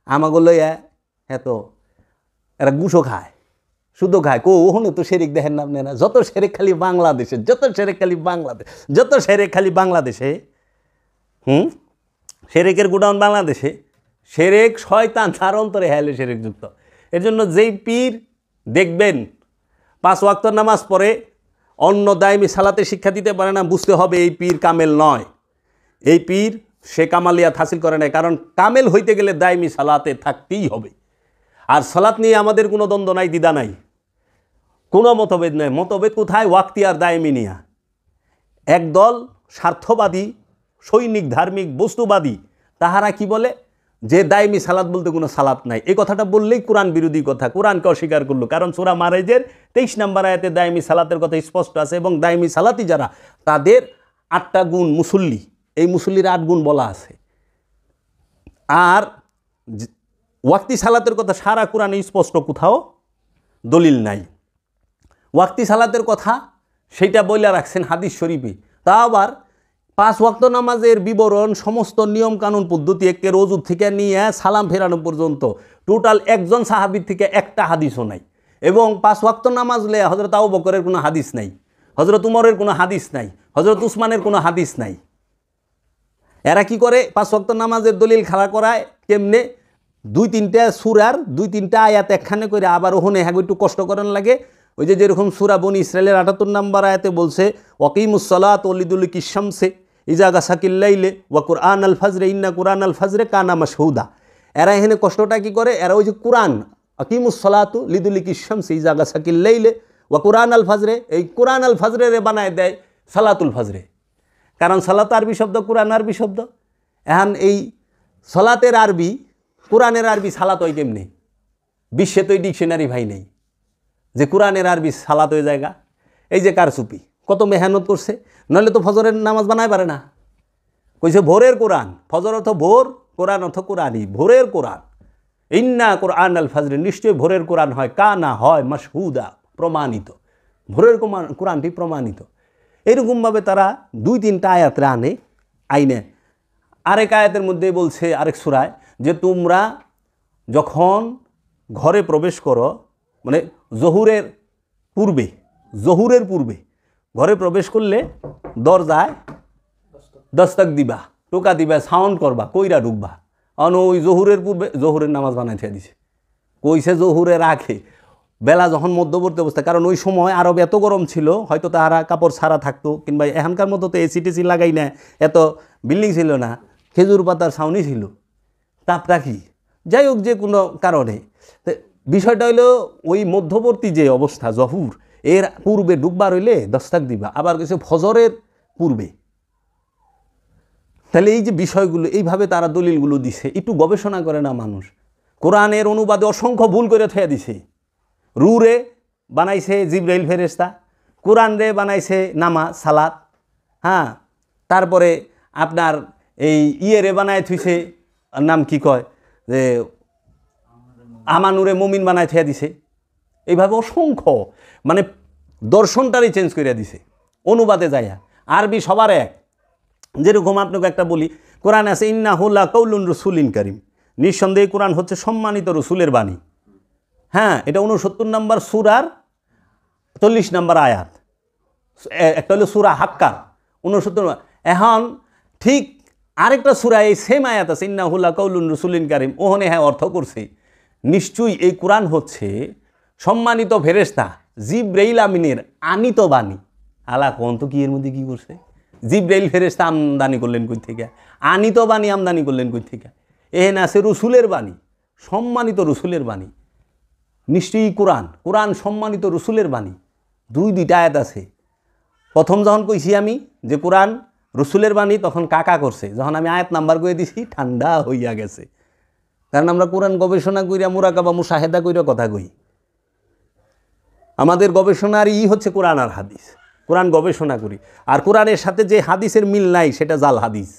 [SPEAKER 4] আমাগুলো এত এরা গুছো খায়, শুধু খায়। কো ওখানে তো শেরেক দেখেন না আপনারা? যত শেরেক খালি বাংলাদেশে, যত শেরেক খালি বাংলাদেশ, যত শেরেক খালি বাংলাদেশে। শেরেকের গোডাউন বাংলাদেশে। শেরেক শয়তান, তার অন্তরে হেলে শেরেক যুক্ত। এর জন্য যেই পীর দেখবেন 5 ওয়াক্ত নামাজ পড়ে, অন্য দায়মি সালাতে শিক্ষা দিতে পারে না, বুঝতে হবে এই পীর কামেল নয়। এই পীর সে কামালিয়াত হাসিল করে নাই, কারণ কামেল হইতে গেলে দায়মি সালাতে থাকতেই হবে। আর সালাত নিয়ে আমাদের কোনো দ্বন্দ্ব নাই, দ্বিধা নাই, কোনো মতভেদ নেই। মতভেদ কোথায়? ওয়াক্তি আর দায়মি নিয়া। একদল স্বার্থবাদী, সৈনিক, ধার্মিক, বস্তুবাদী, তাহারা কি বলে যে দায়মি সালাত বলতে কোনো সালাত নাই। এই কথাটা বললেই কোরআন বিরোধী কথা, কোরআনকে অস্বীকার করলো। কারণ সূরা মারেজের 23 নম্বর আয়াতে দায়মি সালাতের কথা স্পষ্ট আছে, এবং দায়মি সালাতি যারা তাদের 8টা গুণ মুসল্লি, এই মুসল্লির 8 গুণ বলা আছে। আর ওয়াক্তি সালাতের কথা সারা কোরআনে স্পষ্ট, কোথাও দলিল নাই। ওয়াক্তি সালাতের কথা সেইটা বইলা রাখছেন হাদিস শরীফে। তা আবার 5 ওয়াক্ত নামাজের বিবরণ, সমস্ত নিয়ম কানুন পদ্ধতি, একের ওযু থেকে নিয়ে সালাম ফেরানো পর্যন্ত টোটাল একজন সাহাবীর থেকে একটা হাদিসও নাই। এবং 5 ওয়াক্ত নামাজ লে হযরত আবু বকরের কোনো হাদিস নাই, হযরত উমরের কোনো হাদিস নাই, হযরত উসমানের কোনো হাদিস নাই। এরা কি করে 5 ওয়াক্ত নামাজের দলিল খাড়া করায় কেমনে? 2-3টা সূরার 2-3টা আয়াত একখানে করে আবার ওখানে হ্যাঁ একটু কষ্ট করার লাগে। ওই যে যেরকম সূরা বনী ইসরাইলের 78 নম্বর আয়াতে বলছে ওয়াকিমুস সালাত ওয়ালিদুলিকিশ শামসে ইজা গাসাকিল লাইলে ওয়া কুরআন আল ফাজরে ইন্না কুরআন আল ফাজরে কানা মাশহুদা। এরা এখানে কষ্টটা কি করে? এরা ওই যে কুরআন আকিমুস সালাতু লিদুলিকিশ শামসে ইজা গাসাকিল লাইলে ওয়া কুরআন আল ফাজরে, এই কুরআন আল ফাজরে রে বানায় দেয় সালাতুল ফাজরে। কারণ সালাত আরবি শব্দ, কুরআন আরবি শব্দ। এখন এই সালাতের আরবি, কোরআনের আরবি সালাত হয় কেমনি? বিশ্বে তো এই ডিকশনারি ভাই নেই যে কোরআনের আরবি সালাত হয়ে জায়গা। এই যে কারচুপি, কত মেহনত করছে, নইলে তো ফজরের নামাজ বানায় পারে না। কইছে ভোরের কোরআন, ফজর অর্থ ভোর, কোরআন অর্থ কোরআনই, ভোরের কোরআন। ইন্না কোরআন আল ফাজরে, নিশ্চয়ই ভোরের কোরআন হয়, কানা হয় মাশহুদা, প্রমাণিত। ভোরের কোরআনটি প্রমাণিত। এরকমভাবে তারা 2-3টা আয়াত আইনে আরেক আয়াতের মধ্যে বলছে, আরেক সূরায়, যে তোমরা যখন ঘরে প্রবেশ করো, মানে জহুরের পূর্বে ঘরে প্রবেশ করলে দরজায় দস্তক দিবা, টোকা দিবা, সাউন্ড করবা, কইরা ঢুকবা। ওই জহুরের পূর্বে জহুরের নামাজ বানাই থিয়া দিছে। কইছে জহুরে রাখে বেলা যখন মধ্যবর্তী অবস্থা, কারণ ওই সময় আরব এত গরম ছিল, হয়তো তাহারা কাপড় ছাড়া থাকতো, কিংবা এখানকার মতো তো এসি টেসি লাগাই না, এত বিল্ডিং ছিল না, খেজুর পাতার ছাউনি ছিল, তাপটা কি যাই হোক যে কোনো কারণে। বিষয়টা হইলো ওই মধ্যবর্তী যে অবস্থা জহুর, এর পূর্বে ডুববার হইলে দস্তাক দিবা, আবার কিছু ফজরের পূর্বে। তাহলে এই যে বিষয়গুলো এইভাবে তারা দলিলগুলো দিছে, একটু গবেষণা করে না মানুষ। কোরআনের অনুবাদে অসংখ্য ভুল করে থুয়া দিছে। রুরে বানাইছে জিবরাইল ফেরেশতা, কোরআন রে বানাইছে নামাজ সালাত, হ্যাঁ, তারপরে আপনার এই ইয়েরে বানায় থুইছে, নাম কি কয় যে আমানুরে মুমিন বানায় থুয়া দিছে। এইভাবে অসংখ্য, মানে দর্শনটারই চেঞ্জ করে দিছে অনুবাদে যাইয়া। আরবি সবার এক। যেরকম আপনাকে একটা বলি, কোরআন আছে ইন্নাহু লাকাউলুন রাসূলিন কারীম, নিঃসন্দেহে কোরআন হচ্ছে সম্মানিত রসুলের বাণী। হ্যাঁ, এটা 69 নম্বর সূরার 40 নম্বর আয়াত। একটা হলো সূরা হাক্কা 69। এখন ঠিক আরেকটা সূরা এই সেম আয়াত আছে ইন্নাহু লাকাউলুন রাসূলিন কারীম, ওখানে হ্যাঁ অর্থ করছে নিশ্চয়ই এই কোরআন হচ্ছে সম্মানিত ফেরেশতা জিবরাইল আমিনের আনিত বাণী। আলা কোন তো কি এর মধ্যে কি করছে? জিবরাইল ফেরেশতা আমদানি করলেন কই থেকে? আনিত বাণী আমদানি করলেন কই থেকে? এখানে আছে রসুলের বাণী, সম্মানিত রসুলের বাণী। নিশ্চয়ই কোরআন সম্মানিত রসুলের বাণী। দুইটা আয়াত আছে। প্রথম যখন কইছি আমি যে কোরআন রসুলের বাণী, তখন কাকা করছে, যখন আমি আয়াত নাম্বার করে দিছি ঠান্ডা হইয়া গেছে। কারণ আমরা কোরআন গবেষণা কইরা মুরাকাবা মুশাহেদা কইরা কথা কই। আমাদের গবেষণার হচ্ছে কোরআন আর হাদিস। কোরআন গবেষণা করি, আর কোরআনের সাথে যে হাদিসের মিল নাই সেটা জাল হাদিস।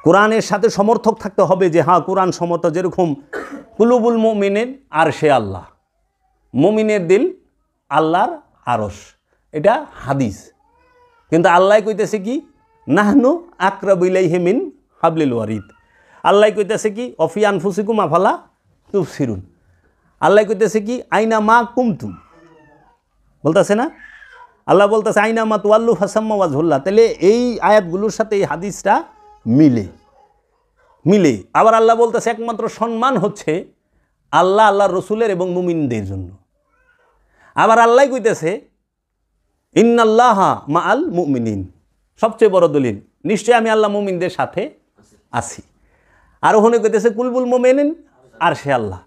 [SPEAKER 4] কোরআনের সাথে সমর্থক থাকতে হবে যে হ্যাঁ কোরআন সমর্থক, যেরকম কুলুবুল মুমিনিন আর সে আল্লাহ, মুমিনের দিল আল্লাহর আরশ, এটা হাদিস। কিন্তু আল্লাহ কইতেছে কি নাহনু আকরাবু ইলাইহি মিন হাবলিল ওয়ারিদ। আল্লাহ কইতেছে কি অফি আনফুসিকুম আফালা তুবসিরুন। আল্লাহ কইতেছে কি আইনা মা কুমতুম, বলতেছে না? আল্লাহ বলতেছে আইনা মা তুয়াল্লু ফাসাম্মা ওয়াজহুল্লাহ। তাহলে এই আয়াতগুলোর সাথে এই হাদিসটা মিলে। আবার আল্লাহ বলতেছে একমাত্র সম্মান হচ্ছে আল্লাহর রসুলের এবং মুমিনদের জন্য। আবার আল্লাহ কইতেছে ইন্নাল্লাহা মাআল মুমিনিন, সবচেয়ে বড় দলিল, নিশ্চয়ই আমি আল্লাহ মুমিনদের সাথে আছি। আর ওখানে কইতেছে কুলবুল মোমেনিন আর সে আল্লাহ,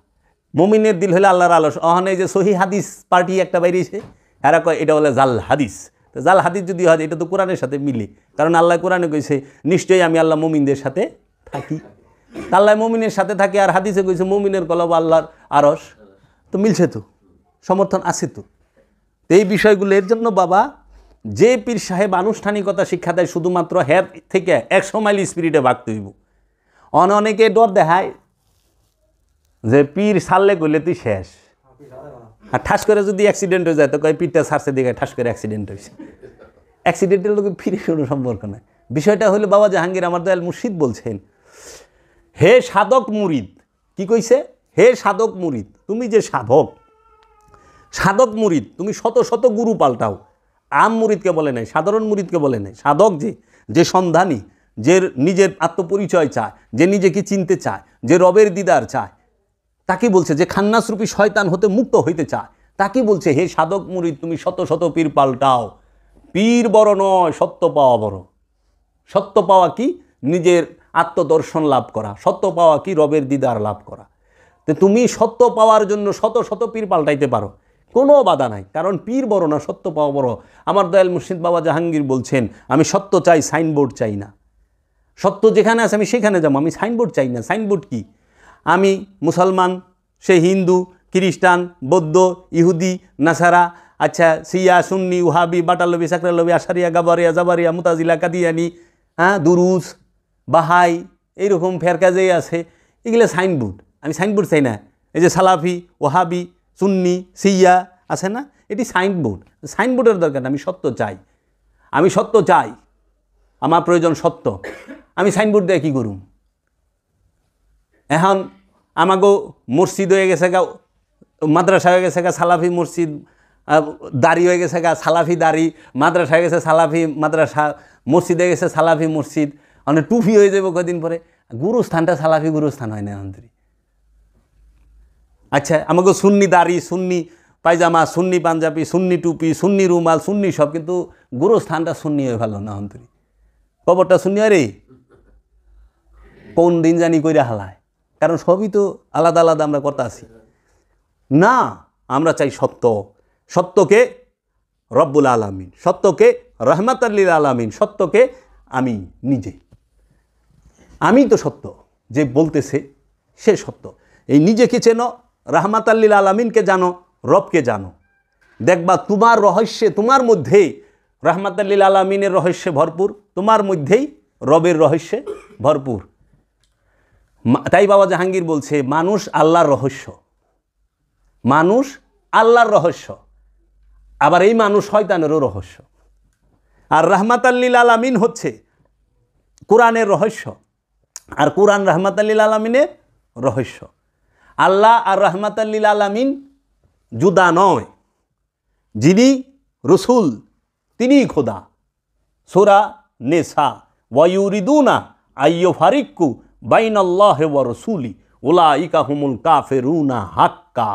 [SPEAKER 4] মুমিনের দিল হলে আল্লাহর আলস। ওখানে যে সহি হাদিস পার্টি একটা বাইরেছে, এরা কয় এটা বলে জাল হাদিস। তো জাল হাদিস যদি হয় এটা তো কোরআনের সাথে মিলে, কারণ আল্লাহ কোরআনে কইছে নিশ্চয়ই আমি আল্লাহ মুমিনদের সাথে থাকি। আল্লাহ মুমিনের সাথে থাকে, আর হাদিসে কইছে মুমিনের কলব আল্লাহর আরশ, তো মিলছে, তো সমর্থন আছে। তো এই বিষয়গুলো এর জন্য বাবা, যে পীর সাহেব আনুষ্ঠানিকতা শিক্ষা দেয় শুধুমাত্র হ্যাঁ থেকে 100 মাইল স্পিরিটে ভাগতে হইব। অনেকে ডর দেখায় যে পীর ছাড়লে করলে তুই শেষ, আর ঠাস করে যদি অ্যাক্সিডেন্ট হয়ে যায় তো কয় পীরটা ছাড়ছে দিকে ঠাস করে অ্যাক্সিডেন্ট হয়েছে। অ্যাক্সিডেন্টের লোকের ফিরে কোনো সম্পর্ক নাই। বিষয়টা হলো বাবা জাহাঙ্গীর আমার দয়াল মুর্শিদ বলছেন, হে সাধক মুরিদ, কি কইছে? হে সাধক মুরিদ, তুমি যে সাধক, সাধক মুরিদ, তুমি শত শত গুরু পাল্টাও। আম মুরিদকে বলে নাই, সাধারণ মুরিদকে বলে নাই। সাধক যে সন্ধানী, যে নিজের আত্মপরিচয় চায়, যে নিজেকে চিনতে চায়, যে রবের দিদার চায়, তাকে বলছে, যে খান্নাসরূপী শয়তান হতে মুক্ত হইতে চায়, তাকে বলছে হে সাধক মুরিদ তুমি শত শত পীর পাল্টাও। পীর বড় নয়, সত্য পাওয়া বড়। সত্য পাওয়া কি? নিজের আত্মদর্শন লাভ করা। সত্য পাওয়া কি? রবের দিদার লাভ করা। তো তুমি সত্য পাওয়ার জন্য শত শত পীর পাল্টাইতে পারো, কোনো বাধা নাই, কারণ পীর বড় না, সত্য পাওয়া বড়। আমার দয়াল মুর্শিদ বাবা জাহাঙ্গীর বলছেন, আমি সত্য চাই, সাইনবোর্ড চাই না। সত্য যেখানে আছে আমি সেখানে যাবো, আমি সাইনবোর্ড চাই না। সাইনবোর্ড কি? আমি মুসলমান, সে হিন্দু, খ্রিস্টান, বৌদ্ধ, ইহুদি, নাসারা, আচ্ছা সিয়া, সুন্নি, উহাবি, বাটালবি, সাকরালবি, আশারিয়া, গাবারিয়া, জাবারিয়া, মুতাজিলা, কাদিয়ানি, দুরুজ, বাহাই, এইরকম ফেরকা যে আছে, এগুলো সাইনবোর্ড। আমি সাইনবোর্ড চাই না। এই যে সালাফি, ওহাবি, সুন্নি, সিয়া আছে না, এটি সাইনবোর্ড। সাইনবোর্ডের দরকার না, আমি সত্য চাই। আমি সত্য চাই, আমার প্রয়োজন সত্য। আমি সাইনবোর্ড দিয়ে কী করুম? এখন আমাকেও মসজিদ হয়ে গেছে গা, মাদ্রাসা হয়ে গেছে গা সালাফি মসজিদ, দাড়ি হয়ে গেছে গা সালাফি দাড়ি, মাদ্রাসা হয়ে গেছে সালাফি মাদ্রাসা, মসজিদ হয়ে গেছে সালাফি মসজিদ, মানে টুপি হয়ে যাবে কদিন পরে। গুরুস্থানটা সালাফি গুরুস্থান হয় না অন্তরি। আচ্ছা আমাকে সুন্নি দাড়ি, সুন্নি পায়জামা, সুন্নি পাঞ্জাবি, সুন্নি টুপি, সুন্নি রুমাল, সুন্নি সব, কিন্তু গুরুস্থানটা সুন্নি হয়ে ভালো না অন্তরি। কবরটা সুন্নি হয় রে, কোন দিন জানি কইরা হালায়, কারণ সবই তো আলাদা আলাদা আমরা কথা আছি না। আমরা চাই সত্য। সত্যকে রব্বুল আলামিন, সত্যকে রহমাতাল লিল আলামিন, সত্যকে আমি নিজে। আমি তো সত্য, যে বলতেছে সে সত্য। এই নিজেকে চেনো, রহমাতাল লিল আলামিনকে জানো, রবকে জানো। দেখবা তোমার রহস্যে, তোমার মধ্যেই রহমাতাল লিল আলামিনের রহস্যে ভরপুর, তোমার মধ্যেই রবের রহস্যে ভরপুর। তাই বাবা জাহাঙ্গীর বলছে মানুষ আল্লাহর রহস্য, মানুষ আল্লাহর রহস্য, আবার এই মানুষ শয়তানেরও রহস্য। আর রহমাতাল লিল আলামিন হচ্ছে কোরআনের রহস্য, আর কোরআন রহমাতাল লিল আলামিনের রহস্য। আল্লাহ আর রহমাতাল লিল আলামিন জুদা নয়। যিনি রসুল তিনিই খোদা। সূরা নেসা, ওয়ায়ুরিদুনা আইয়ুফারিক্কু বাইনাল্লাহি ওয়া রাসূলি উলাইকা হুমুল কাফিরুনা হাক্কা।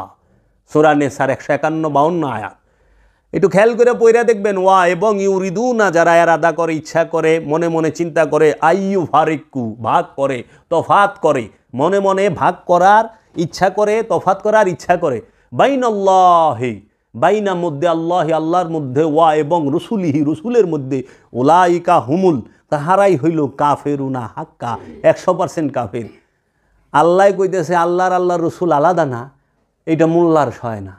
[SPEAKER 4] সূরা নেসার 151-52 আয়াত। একটু খেয়াল করে পড়া দেখবেন, ওয়া এবং ইউরিদুনা, যারা এরাদা করে, ইচ্ছা করে, মনে মনে চিন্তা করে, আইয়ুফারিক্কু ভাগ করে, তফাত করে, মনে মনে ভাগ করার ইচ্ছা করে, তফাত করার ইচ্ছা করে, বাইনাল্লাহি, বাইনা মধ্যে আল্লাহি, আল্লাহর মধ্যে, ওয়া এবং রসুলিহি, রসুলের মধ্যে, উলাইকা হুমুল, তাহারাই হইল কাফেরুনা হাক্কা, 100% কাফের। আল্লাহ কইতেছে আল্লাহর রসুল আলাদা না, এটা মোল্লার সয় না।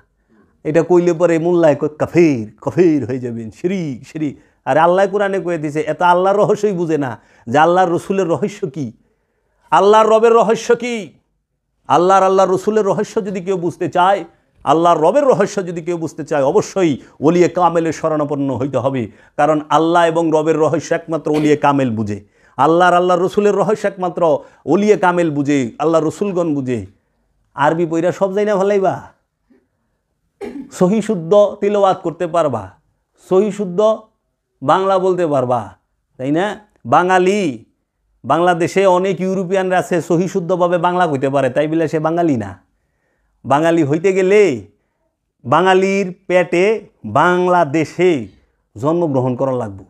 [SPEAKER 4] এটা কইলে পরে মোল্লায় কাফের কাফের হয়ে যাবেন, শিরিক শিরিক। আর আল্লাহ কোরআনে কয়ে দিছে এত আল্লাহর রহস্যই বুঝে না যে আল্লাহর রসুলের রহস্য কি, আল্লাহর রবের রহস্য কি। আল্লাহর রসুলের রহস্য যদি কেউ বুঝতে চায়, আল্লাহর রবের রহস্য যদি কেউ বুঝতে চায়, অবশ্যই ওলিয়ে কামেলের শরণাপন্ন হইতে হবে। কারণ আল্লাহ এবং রবের রহস্য একমাত্র ওলিয়ে কামেল বুঝে। আল্লাহর রসুলের রহস্য একমাত্র ওলিয়ে কামেল বুঝে, আল্লাহ রসুলগণ বুঝে। আরবি পইরা সব যাই না ভালাইবা, সহি শুদ্ধ তিলাওয়াত করতে পারবা, সহি শুদ্ধ বাংলা বলতে পারবা, তাই না? বাঙালি, বাংলাদেশে অনেক ইউরোপিয়ানরা আছে সহি শুদ্ধভাবে বাংলা কইতে পারে, তাই বলে সে বাঙালি না। বাঙালি হইতে গেলে বাঙালির পেটে বাংলাদেশে জন্মগ্রহণ করা লাগবে।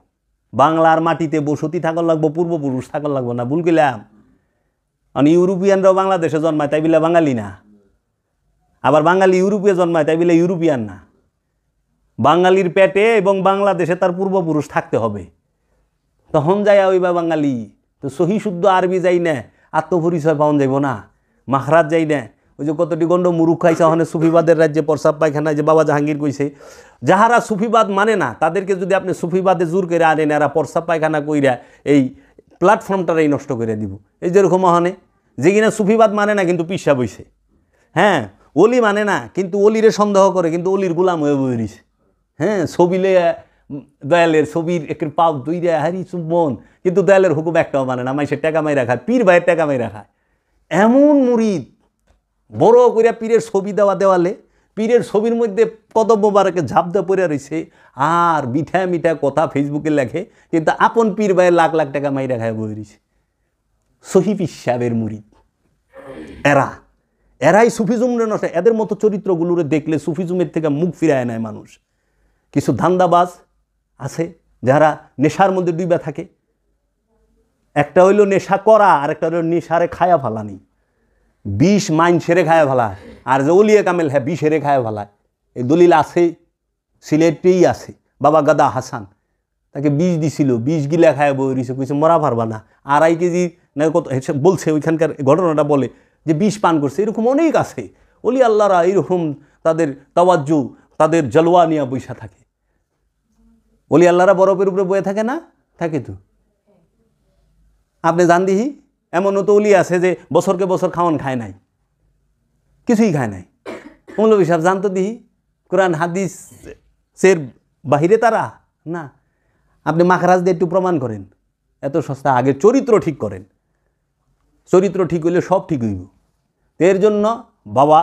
[SPEAKER 4] বাংলার মাটিতে বসতি থাকার লাগবো, পূর্বপুরুষ থাকার লাগবো না, ভুল গেলাম। মানে ইউরোপিয়ানরাও বাংলাদেশে জন্মায় তাই বলে বাঙালি না, আবার বাঙালি ইউরোপে জন্মায় তাই বলে ইউরোপিয়ান না। বাঙালির পেটে এবং বাংলাদেশে তার পূর্বপুরুষ থাকতে হবে, তখন যায় ওইবা বাঙালি। তো সহি শুদ্ধ আরবি যাই না, আত্মপরিচয় পাওয়া যাইব না, মাখরাজ যাই না। ওই যে কতটি গণ্ড মুরুখ খাইছে ওখানে সুফিবাদের রাজ্যে প্রসাব পায়খানায়, যে বাবা জাহাঙ্গীর কইছে যাহারা সুফিবাদ মানে না তাদেরকে যদি আপনি সুফিবাদে জোর করে আনেন, এরা প্রসাব পায়খানা কইরা এই প্ল্যাটফর্মটারাই নষ্ট করে দিব। এই যেরকম ওখানে যে কিনা সুফিবাদ মানে না কিন্তু পিসা বইছে, হ্যাঁ অলি মানে না কিন্তু অলিরে সন্দেহ করে, কিন্তু অলির গোলাম হয়ে বই রইছে। হ্যাঁ ছবিলে দয়ালের ছবির একের পাও দুইরা হারি চুম্বন, কিন্তু দয়ালের হুকুম একটাও মানে না, মাইসের টাকা মাই রাখায়, পীর ভাইয়ের টাকা মাই রাখায়। এমন মুরিদ বড় কইরা পীরের ছবি দেওয়া দেওয়ালে, পীরের ছবির মধ্যে কদম মোবারকে ঝাঁপ দেওয়া পড়ে রয়েছে, আর মিঠা মিঠা কথা ফেসবুকে লেখে, কিন্তু আপন পীর ভাইয়ের লাখ লাখ টাকা মাই রাখায় বই রয়েছে। সহি পীর সাহেবের মুরিদ এরাই সুফিজুমরে নষ্ট। এদের মতো চরিত্রগুলোরে দেখলে সুফিজুমের থেকে মুখ ফিরায় নেয় মানুষ। কিছু ধান্দাবাজ আছে যারা নেশার মধ্যে ডুইবা থাকে, একটা হইল নেশা করা আর একটা হইল নেশারে খায়া ফালানি। 20 মাইন সেরে খায়া ফেলায়, আর যে অলিয়ে কামেল হ্যাঁ 20 সেরে খায়া ফেলায়। এই দলিল আছে, সিলেটেই আছে। বাবা গাদা হাসান তাকে 20 দিছিল, 20 গিলা খায়া বই রয়েছে, কইছে মরা পারবা না, 2.5 কেজি না কত বলছে, ওইখানকার ঘটনাটা বলে যে 20 পান করছে। এরকম অনেক আছে অলি আল্লাহরা, এইরকম তাদের তাওয়াজ্জু, তাদের জলওয়া নিয়ে বৈশা থাকে। অলি আল্লাহরা বরফের উপরে বয়ে থাকে না? থাকে তো। আপনি জান দিহি এমনও তো অলি আছে যে বছরকে বছর খাওয়ান খায় নাই, কিছুই খায় নাই। মৌলভী সাহেব জানতো দিহি কোরআন হাদিসের বাহিরে তারা না। আপনি মাখরাজ দিয়ে একটু প্রমাণ করেন, এত সস্তা। আগে চরিত্র ঠিক করেন, চরিত্র ঠিক হইলে সব ঠিক হইব। এর জন্য বাবা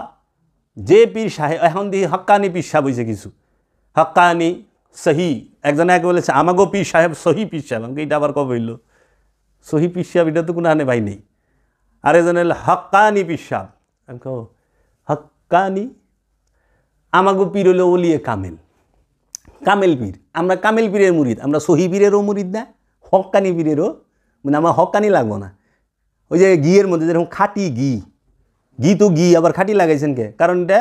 [SPEAKER 4] যে পীর সাহেব এখন দিহি হক্কানি পীর সাহেব হয়েছে, কিছু হক্কানি সহি, একজনে একে বলেছে আমাগো পীর সাহেব সহি পীর সাহেব। আমাকে এটা আবার কবে হইল সহি পীর সাহেব? এটা তো কোনো আনে ভাই নেই। আর এজন হল হক্কানি পীর সাহেব। আমি কো হক্কানি, আমাগো পীর হইল ওলিয়ে কামেল, কামেল পীর। আমরা কামেল পীরের মুরিদ, আমরা সহি পীরেরও মুরিদ না, হক্কানি পীরেরও। মানে আমার হক্কানি লাগবো না। ওই যে ঘিয়ের মধ্যে যেরকম খাঁটি ঘি, ঘি তো ঘি আবার খাঁটি লাগাইছেন কে? কারণ এটা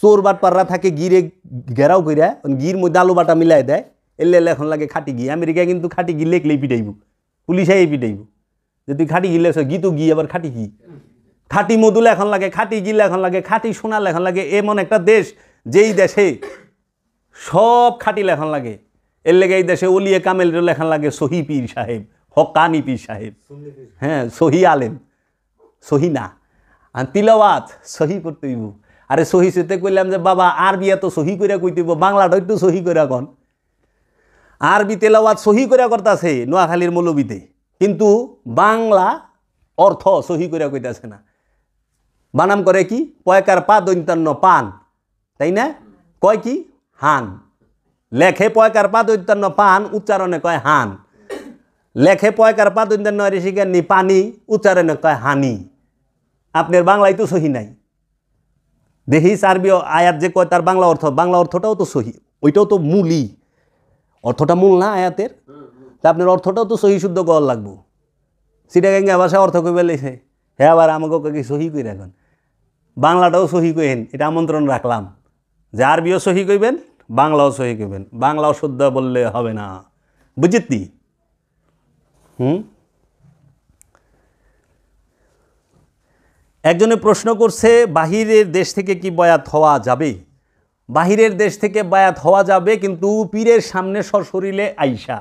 [SPEAKER 4] চোর বাটপাররা থাকে ঘিরে ঘেরাও কইরা, ঘির মধ্যে আলু বাটা মিলাই দেয়, এলে এখন লাগে খাঁটি ঘি। আমেরিকায় কিন্তু খাঁটি ঘি লেখলেই পিটাইব, পুলিশাই পিটাইব যে তুই খাঁটি ঘি লেখছ। ঘি তো ঘি আবার খাঁটি ঘি, খাঁটি মধু এখন লাগে, খাঁটি ঘি এখন লাগে, খাঁটি সোনা এখন লাগে। এমন একটা দেশ যেই দেশে সব খাঁটি লেখন লাগে, এর লেগে এই দেশে ওলিয়ে কামেল লেখন লাগে সহি পীর সাহেব, হক্কানি পীর সাহেব। হ্যাঁ সহি আলেম, সহি না। আর তিলাওয়াত সহি করতে হইব। আরে সহি সেতে কইলাম যে বাবা আরবি এত সহি করে কইতে হইব, বাংলাটা একটু সহি করে কন। আরবি তেলাওয়াত সহি করে করতেছে নোয়াখালীর মৌলবীতে, কিন্তু বাংলা অর্থ সহি করে কইতাছে না। বানাম করে কি? পয়কার পা দৈন্তান্ন পান, তাই না? কয় কি? হান। লেখে পয়কার পা দৈন্তান্ন পান, উচ্চারণে কয় হান। লেখে পয়কার পা দৈন্তান্ন ঋষিকান্নি পানি, উচ্চারণে কয় হানি। আপনার বাংলায় তো সহি নাই। দেখিস আরবি আয়াত যে কয় তার বাংলা অর্থ, বাংলা অর্থটাও তো সহি, ওইটাও তো মূলই। অর্থটা মূল না আয়াতের, তা আপনার অর্থটাও তো সহি শুদ্ধ করার লাগবো। সিটাগাঙ্গা ভাষা অর্থ কই বেলেছে, হ্যাঁ আবার আমাকে কি সহি কই রাখেন, বাংলাটাও সহি কইেন। এটা আমন্ত্রণ রাখলাম যে আরবিও সহি কইবেন, বাংলাও সহি কইবেন। বাংলাও শুদ্ধ বললে হবে না, বুঝতি? একজনে প্রশ্ন করছে বাহিরের দেশ থেকে কি বয়াত হওয়া যাবে? বাহিরের দেশ থেকে বায়াত হওয়া যাবে, কিন্তু পীরের সামনে সশরীরে আইসা,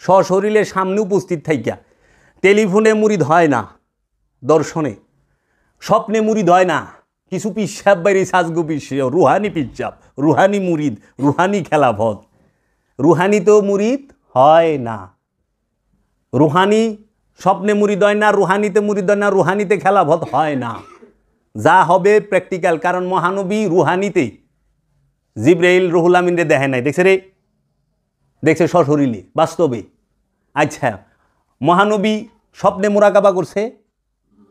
[SPEAKER 4] সশরীরে সামনে উপস্থিত থাইকা। টেলিফোনে মুরিদ হয় না, দর্শনে স্বপ্নে মুরিদ হয় না। কিছু পিসাব বাইরে সাজগো পিসাব, রুহানি পিসাব, রুহানি মুরিদ, রুহানি খেলাফত। রুহানি তো মুরিদ হয় না, রুহানি স্বপ্নে মুরিদ হয় না, রুহানিতে মুরিদ হয় না, রুহানিতে খেলাফত হয় না। যা হবে প্র্যাকটিক্যাল, কারণ মহানবী রুহানিতে জিব্রাইল রুহুল আমিনরে দেখে নাই, দেখছে রে, দেখছে সশরীরে বাস্তবে। আচ্ছা, মহানবী স্বপ্নে মুরাকাবা করছে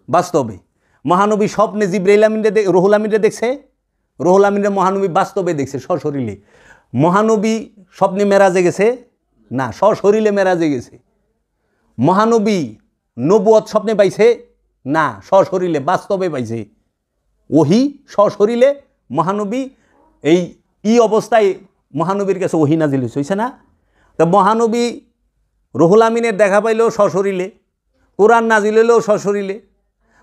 [SPEAKER 4] বাস্তবে। মহানবী স্বপ্নে জিব্রাইল আমিনরে রুহুল আমিনরে দেখছে, রুহুল আমিনরে মহানবী বাস্তবে দেখছে সশরীরে। মহানবী স্বপ্নে মেরাজে গেছে, না, সশরীরে মেরাজে গেছে। মহানবী নবুয়ত স্বপ্নে পাইছে? না, সশরীরে বাস্তবে পাইছে। ওহি সশরীরে মহানবী এই অবস্থায় মহানবীর কাছে ওহি নাজিল হয়েছে না? তো মহানবী রুহুল আমিনের দেখা পাইলেও সশরীরে, কোরআন নাজিল হইলেও সশরীরে,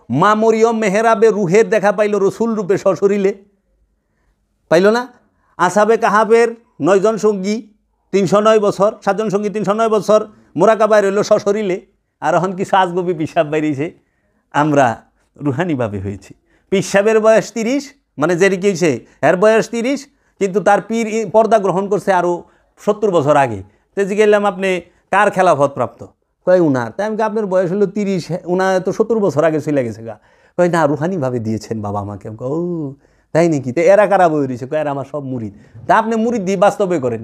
[SPEAKER 4] মা মরিয়ম মেহরাবে রুহের দেখা পাইল রসুল রূপে সশরীরে, পাইল না? আসহাবে কাহাবের 9 জন সঙ্গী 309 বছর, 7 জন সঙ্গী 309 বছর মোরাকাবায় রইল সশরীরে। আর এখন কিছু আজগবি পিসাব বাইরেছে, আমরা রুহানিভাবে হয়েছি। পিসাবের বয়স 30, মানে যেরি কি হয়েছে এর বয়স 30, কিন্তু তার পীর পর্দা গ্রহণ করছে আরও 70 বছর আগে। তো জিজ্ঞেলাম আপনি কার খেলাফত প্রাপ্ত? কয় উনার। তাই আমি আপনার বয়স হলো 30, উনার তো 70 বছর আগে চলে গেছে গা। কয় না, রুহানিভাবে দিয়েছেন বাবা আমাকে। ও তাই নাকি? তো এরা কারা বই রয়েছে? কয় এরা আমার সব মুরিদ। তা আপনি মুরিদ দিয়ে বাস্তবে করেন,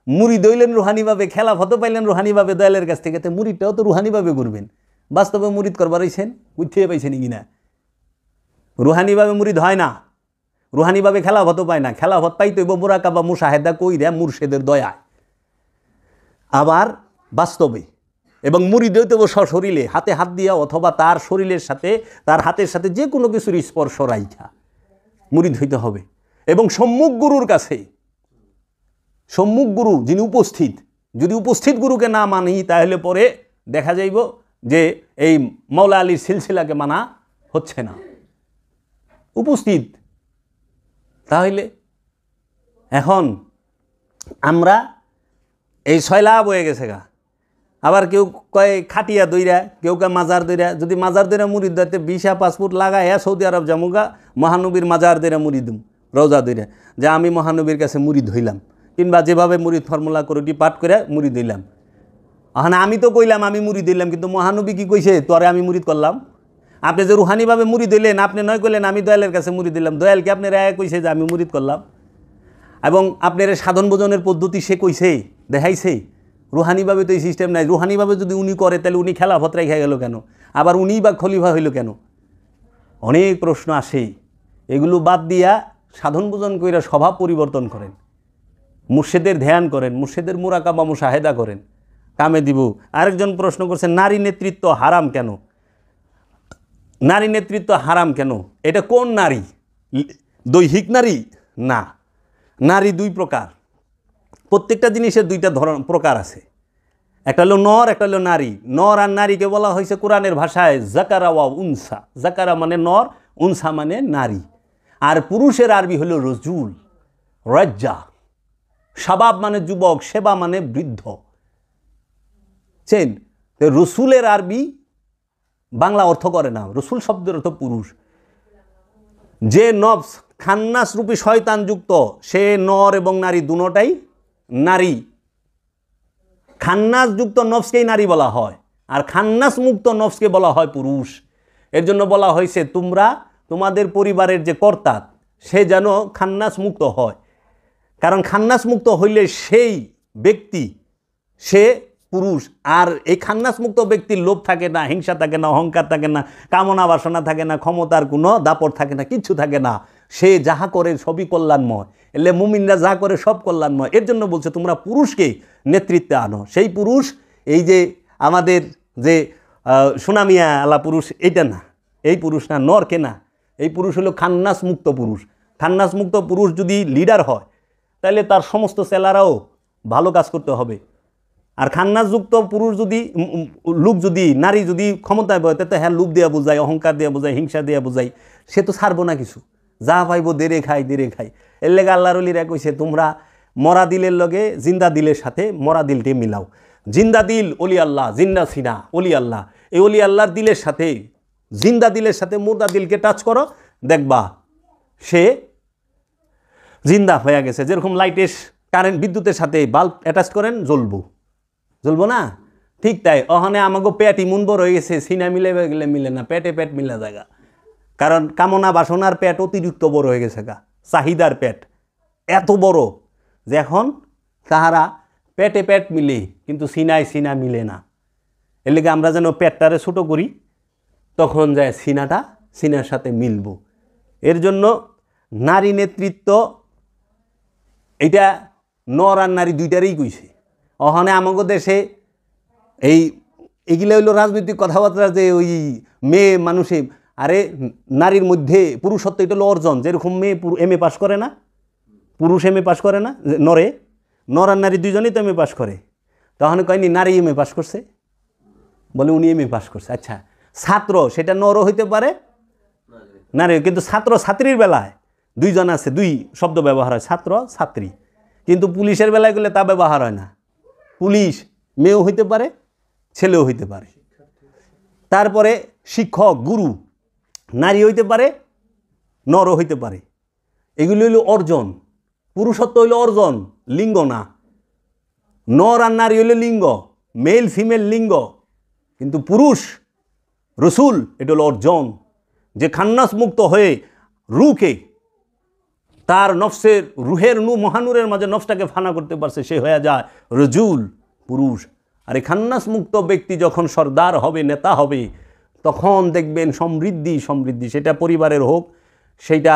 [SPEAKER 4] মুরিদ হইলেন রুহানিভাবে, খেলাফতও পাইলেন রুহানিভাবে দয়ালের কাছ থেকে, তো মুরিদটাও তো রুহানিভাবে করবেন। বাস্তবে মুরিদ করবার রয়েছেন, উঠিয়ে পাইছেন কি না? রুহানিভাবে মুরিদ হয় না, রুহানিভাবে খেলাফতও পায় না। খেলাফত পাইতে হইব মুরাকাবা মুশাহেদা কইরা মুর্শেদের দয়ায়, আবার বাস্তবে। এবং মুরিদ হইতে হইব সশরীরে, হাতে হাত দিয়া অথবা তার শরীরের সাথে, তার হাতের সাথে যে কোনো কিছুর স্পর্শ রাইখা মুরিদ হইতে হবে। এবং সম্মুখ গুরুর কাছে, সম্মুখ গুরু যিনি উপস্থিত, যদি উপস্থিত গুরুকে না মানি তাহলে পরে দেখা যাইব যে এই মাওলা আলীর সিলসিলাকে মানা হচ্ছে না। উপস্থিত তাহলে এখন আমরা এই ছয়লা বয়ে গেছে গা। আবার কেউ কয় খাটিয়া দইরা, কেউ কয় মাজার দইরা। যদি মাজার দইরা মুরিদ দিতে ভিসা পাসপোর্ট লাগায় সৌদি আরব জামুগা, মহানবীর মাজার দইরা মুরিদুম, রওজা দইরা, যে আমি মহানবীর কাছে মুরিদ হইলাম, কিংবা যেভাবে মুরিদ ফর্মুলা করে পাঠ করে মুরিদ হইলাম। এখন আমি তো কইলাম আমি মুরিদ হইলাম, কিন্তু মহানবী কি কইছে তোরে আমি মুরিদ করলাম? আপনি যে রুহানিভাবে মুরিদ হইলেন, আপনি নয় কইলেন আমি দয়ালের কাছে মুরিদ দিলাম। দয়ালকে আপনার এক কইছে যে আমি মুরিদ করলাম, এবং আপনার সাধন ভোজনের পদ্ধতি সে কইছে, দেখাইছে। রুহানিভাবে তো এই সিস্টেম নাই। রুহানিভাবে যদি উনি করে তাহলে উনি খেলাফত রেখে গেল কেন? আবার উনিই বা খলিফা হইল কেন? অনেক প্রশ্ন আসে। এগুলো বাদ দিয়া সাধন ভোজন কইরা স্বভাব পরিবর্তন করেন, মুর্শেদের ধ্যান করেন, মুর্শেদের মুরাকাবা মুশাহেদা করেন, কামে দিব। আরেকজন প্রশ্ন করছে নারী নেতৃত্ব হারাম কেন? নারী নেতৃত্ব হারাম কেন? এটা কোন নারী? দৈহিক নারী না, নারী 2 প্রকার। প্রত্যেকটা জিনিসের 2টা প্রকার আছে। একটা হলো নর, একটা হলো নারী। নর আর নারীকে বলা হয়েছে কোরআনের ভাষায় জাকারা ওয়া উনসা। জাকারা মানে নর, উনসা মানে নারী। আর পুরুষের আরবি হলো রজুল, রাজ্জা। শাবাব মানে যুবক, সেবা মানে বৃদ্ধ। চেন রসুলের আরবি বাংলা অর্থ করে না, রসুল শব্দের অর্থ পুরুষ। যে নফস খান্নাস রূপী শয়তানযুক্ত, সে নর এবং নারী দুটোটাই নারী। খান্নাস যুক্ত নফসকেই নারী বলা হয়, আর খান্নাস মুক্ত নফসকে বলা হয় পুরুষ। এর জন্য বলা হয়েছে তোমরা তোমাদের পরিবারের যে কর্তা সে যেন খান্নাস মুক্ত হয়। কারণ খান্নাস মুক্ত হইলে সেই ব্যক্তি সে পুরুষ। আর এই খান্নাস মুক্ত ব্যক্তির লোভ থাকে না, হিংসা থাকে না, অহংকার থাকে না, কামনা বাসনা থাকে না, ক্ষমতার কোনো দাপট থাকে না, কিচ্ছু থাকে না। সে যাহা করে সবই কল্যাণময়। এলে মুমিনরা যা করে সব কল্যাণময়। এর জন্য বলছে তোমরা পুরুষকে নেতৃত্বে আনো। সেই পুরুষ এই যে আমাদের যে সুনামিয়া আলা পুরুষ, এইটা না, এই পুরুষ না, নরকে না। এই পুরুষ হলো খান্নাস মুক্ত পুরুষ। খান্নাস মুক্ত পুরুষ যদি লিডার হয় তাহলে তার সমস্ত ছেলেরাও ভালো কাজ করতে হবে। আর খান্নাসযুক্ত পুরুষ যদি, লোক যদি, নারী যদি ক্ষমতায় বয়, তাতে হ্যাঁ লোভ দেওয়া বোঝায়, অহংকার দেওয়া বোঝায়, হিংসা দেওয়া বোঝায়, সে তো ছাড়বো না কিছু। যা পাইব দেরে খাই, দেরে খাই। এর লেগে আল্লাহর ওলিরা কইছে তোমরা মরা দিলের লগে জিন্দা দিলের সাথে মরা দিলটি মিলাও। জিন্দা দিল অলি আল্লাহ, জিন্দা সিনা অলি আল্লাহ। এই অলি আল্লাহর দিলের সাথে, জিন্দা দিলের সাথে মুর্দা দিলকে টাচ করো, দেখবা সে জিন্দা হয়ে গেছে। যেরকম লাইটের কারেন্ট বিদ্যুতের সাথে বাল্ব অ্যাটাচ করেন, জ্বলবো, জ্বলবো না? ঠিক তাই ওখানে আমাকে পেট ইমন বড় হয়ে গেছে, সিনা মিলে গেলে মিলে না, পেটে পেট মিলে জায়গা। কারণ কামনা বাসনার পেট অতিরিক্ত বড় হয়ে গেছে গা, চাহিদার পেট এত বড় যে এখন তাহারা পেটে পেট মিলে কিন্তু সিনায় সিনা মিলে না। এর লেগে আমরা যেন পেটটারে ছোটো করি, তখন যায় সিনাটা সিনার সাথে মিলব। এর জন্য নারী নেতৃত্ব এটা নর আর নারী দুইটারই কইছে। ওখানে আমাদের দেশে এগুলো হইলো রাজনৈতিক কথাবার্তা, যে ওই মেয়ে মানুষে, আরে নারীর মধ্যে পুরুষত্ব এটা হলো অর্জন। যেরকম মেয়ে এমএ পাস করে না, পুরুষ এমএ পাস করে না, নর আর নারী দুজনেই তো এমএ পাস করে। তখন কয়নি নারী এমএ পাস করছে, বলে উনি এমএ পাস করছে। আচ্ছা, ছাত্র সেটা নরও হইতে পারে নারী, কিন্তু ছাত্র ছাত্রীর বেলায় দুইজন আছে, দুই শব্দ ব্যবহার হয়, ছাত্র ছাত্রী। কিন্তু পুলিশের বেলায় গেলে তা ব্যবহার হয় না। পুলিশ মেয়েও হইতে পারে, ছেলেও হইতে পারে। তারপরে শিক্ষক গুরু নারী হইতে পারে, নরও হইতে পারে। এগুলি হইল অর্জন। পুরুষত্ব হইল অর্জন, লিঙ্গ না। নর আর নারী হইল লিঙ্গ, মেল ফিমেল লিঙ্গ। কিন্তু পুরুষ রসুল এটা হলো অর্জন, যে খান্নাস মুক্ত হয়ে রুকে তার নফসের রুহের মহানুরের মাঝে নফসটাকে ফানা করতে পারছে, সে হয়ে যায় রজুল, পুরুষ। আর এই খান্নাস মুক্ত ব্যক্তি যখন সর্দার হবে, নেতা হবে, তখন দেখবেন সমৃদ্ধি সমৃদ্ধি, সেটা পরিবারের হোক, সেটা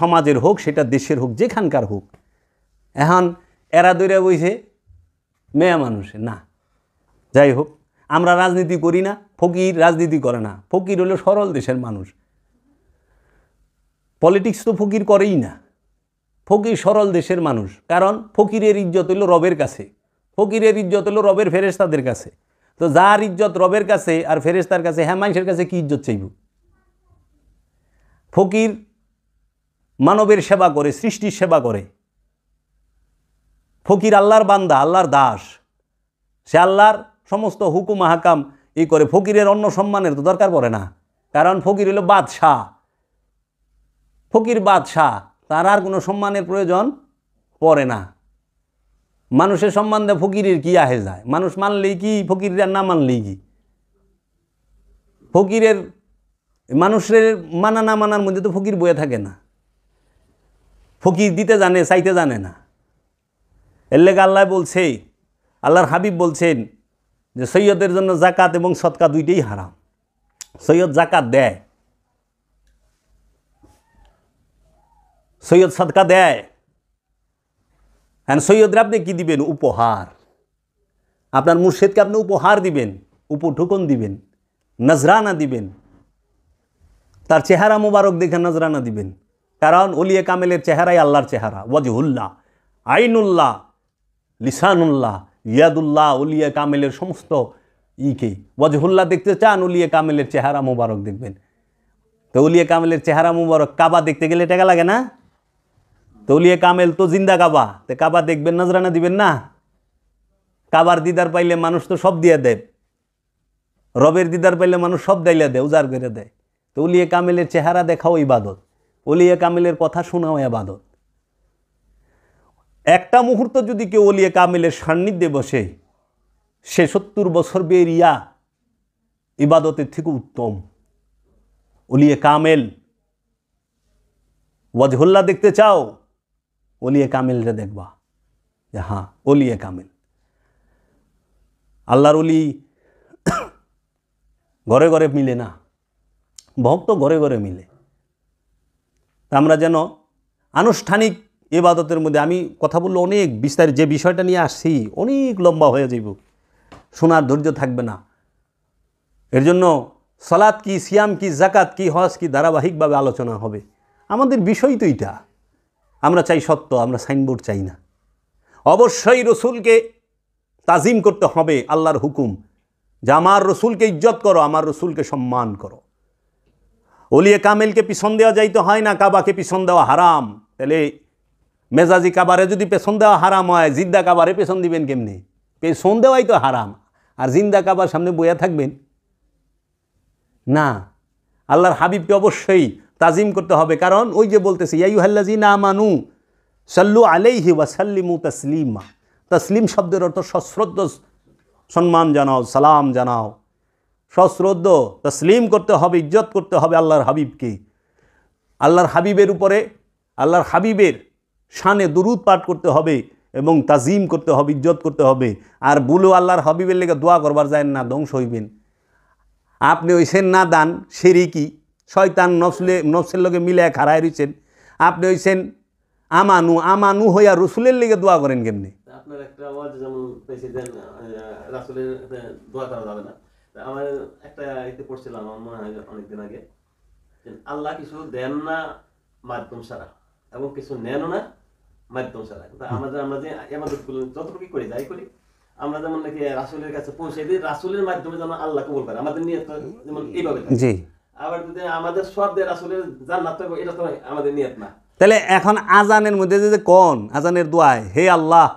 [SPEAKER 4] সমাজের হোক, সেটা দেশের হোক, যেখানকার হোক। এখন এরা দৈরা বইছে মেয়া মানুষে না। যাই হোক, আমরা রাজনীতি করি না, ফকির রাজনীতি করে না। ফকির হলো সরল দেশের মানুষ। পলিটিক্স তো ফকির করেই না, ফকির সরল দেশের মানুষ। কারণ ফকিরের ইজ্জত হলো রবের কাছে, ফকিরের ইজ্জত হলো রবের ফেরেশতাদের কাছে। তো যার ইজ্জত রবের কাছে আর ফেরেশতার কাছে, হ্যাঁ মানুষের কাছে কি ইজ্জত চাইব? ফকির মানবের সেবা করে, সৃষ্টির সেবা করে। ফকির আল্লাহর বান্দা, আল্লাহর দাস, সে আল্লাহর সমস্ত হুকুম হাকাম করে। ফকিরের অন্য সম্মানের তো দরকার পড়ে না, কারণ ফকির হলো বাদশাহ। ফকির বাদশাহ, তার আর কোনো সম্মানের প্রয়োজন পড়ে না। মানুষের সম্মান দেয় ফকিরের কি আহে যায়? মানুষ মানলেই কি, ফকিরের না মানলেই কি? ফকিরের মানুষের মানা না মানার মধ্যে তো ফকির বয়ে থাকে না। ফকির দিতে জানে, চাইতে জানে না। এর লেগে আল্লাহ বলছে, আল্লাহর হাবিব বলছেন যে সৈয়দের জন্য জাকাত এবং সদকা দুইটাই হারাম। সৈয়দ জাকাত দেয়, সৈয়দ সদকা দেয়। হ্যাঁ, সৈয়দরা আপনি কি দিবেন? উপহার। আপনার মুর্শিদকে আপনি উপহার দিবেন, উপঢৌকন দিবেন, নজরানা দিবেন, তার চেহারা মুবারক দেখে নজরানা দিবেন। কারণ ওলিয়ে কামেলের চেহারাই আল্লাহর চেহারা। ওয়াজহুল্লাহ, আইনুল্লাহ, লিসানুল্লাহ, ইয়াদুল্লাহ, ওলিয়ে কামেলের সমস্ত ইকে ওয়াজহুল্লাহ দেখতে চান, ওলিয়ে কামেলের চেহারা মুবারক দেখবেন। তো ওলিয়ে কামেলের চেহারা মুবারক, কাবা দেখতে গেলে টাকা লাগে না? তো ওলিয়ে কামেল তো জিন্দা কাবা, তো কাবা দেখবেন, নজরানা দিবেন না? কাবার দিদার পাইলে মানুষ তো সব দিয়ে দেয়, রবের দিদার পাইলে মানুষ সব দাইলে দেয়, উজাড় করে দেয়। তো ওলিয়ে কামেলের চেহারা দেখাও ইবাদত, ওলিয়ে কামেলের কথা শোনাও ইবাদত। একটা মুহূর্ত যদি কেউ ওলিয়ে কামেলের সান্নিধ্যে বসে, সে 70 বছর বেরিয়া ইবাদতের থেকে উত্তম। ওলিয়ে কামেল, ওয়াজহুল্লাহ দেখতে চাও, ওলিয়ে কামেলরে দেখবা যে হ্যাঁ ওলিয়ে কামেল। আল্লাহর ওলি ঘরে ঘরে মিলে না, ভক্ত ঘরে ঘরে মিলে। আমরা যেন আনুষ্ঠানিক ইবাদতের মধ্যে, আমি কথা বললে অনেক বিস্তারিত, যে বিষয়টা নিয়ে আসছি অনেক লম্বা হয়ে যাইব, শোনার ধৈর্য থাকবে না। এর জন্য সালাত কি, সিয়াম কি, জাকাত কি, হজ কি ধারাবাহিকভাবে আলোচনা হবে। আমাদের বিষয় তো এইটা। আমরা চাই সত্য, আমরা সাইনবোর্ড চাই না। অবশ্যই রসুলকে তাজিম করতে হবে, আল্লাহর হুকুম যে আমার রসুলকে ইজ্জত করো, আমার রসুলকে সম্মান করো। ওলিয়ে কামেলকে পিছন দেওয়া যাইতে হয় না, কাবাকে পিছন দেওয়া হারাম। তাহলে মেজাজি কাবারে যদি পেছন দেওয়া হারাম হয়, জিন্দা কাবারে পেছন দিবেন কেমনি? পেছন দেওয়াই তো হারাম, আর জিন্দা কাবার সামনে বইয়া থাকবেন না। আল্লাহর হাবিবকে অবশ্যই তাজিম করতে হবে, কারণ ওই যে বলতেছে ইয়া আইয়ুহাল্লাযীনা আমানু সাল্লু আলাইহি ওয়া সাল্লিমু তাসলিমা। তসলিম শব্দের অর্থ সশ্রদ্ধ সম্মান জানাও, সালাম জানাও, সশ্রদ্ধ তসলিম করতে হবে, ইজ্জত করতে হবে আল্লাহর হাবিবকে। আল্লাহর হাবিবের উপরে, আল্লাহর হাবিবের শানে দুরুদ পাঠ করতে হবে এবং তাজিম করতে হবে, ইজ্জত করতে হবে। আর বুলো আল্লাহর হাবিবের লেগে দোয়া করবার যায় না, ধ্বংস হইবেন। আপনি হইছেন না দান শিরকি, শয়তান নফসের লগে মিলে খাড়ায় রইছেন। আপনি হইছেন আমানু, আমানু হইয়া রসুলের লেগে দোয়া করেন কেমনি?
[SPEAKER 5] আপনার একটা আওয়াজ যেমন প্রেসিডেন্ট রাসূলের দোয়া করা যাবে না, আমার একটা এতে পড়ছিলাম আমার মনে হয় অনেকদিন আগে, যে আল্লাহ কিছু দেন না মাধ্যম ছাড়া এবং কিছু নেনও না মাধ্যম ছাড়া। আমরা যে ইবাদতগুলো যতটুকু করি যাই করি, আমরা যেমন নাকি রাসূলের কাছে পৌঁছে দিই, রাসূলের মাধ্যমে যেন আল্লাহ কবুল করে, আমাদের নিয়ত যেমন এইভাবে থাকে।
[SPEAKER 4] জি।
[SPEAKER 5] আবার যদি আমাদের সব দিয়ে রাসূলের জান্নাত পাবো, এটা তো আমাদের নিয়ত না।
[SPEAKER 4] তাহলে এখন আজানের মধ্যে যে কোন আজানের দোয়ায়, হে আল্লাহ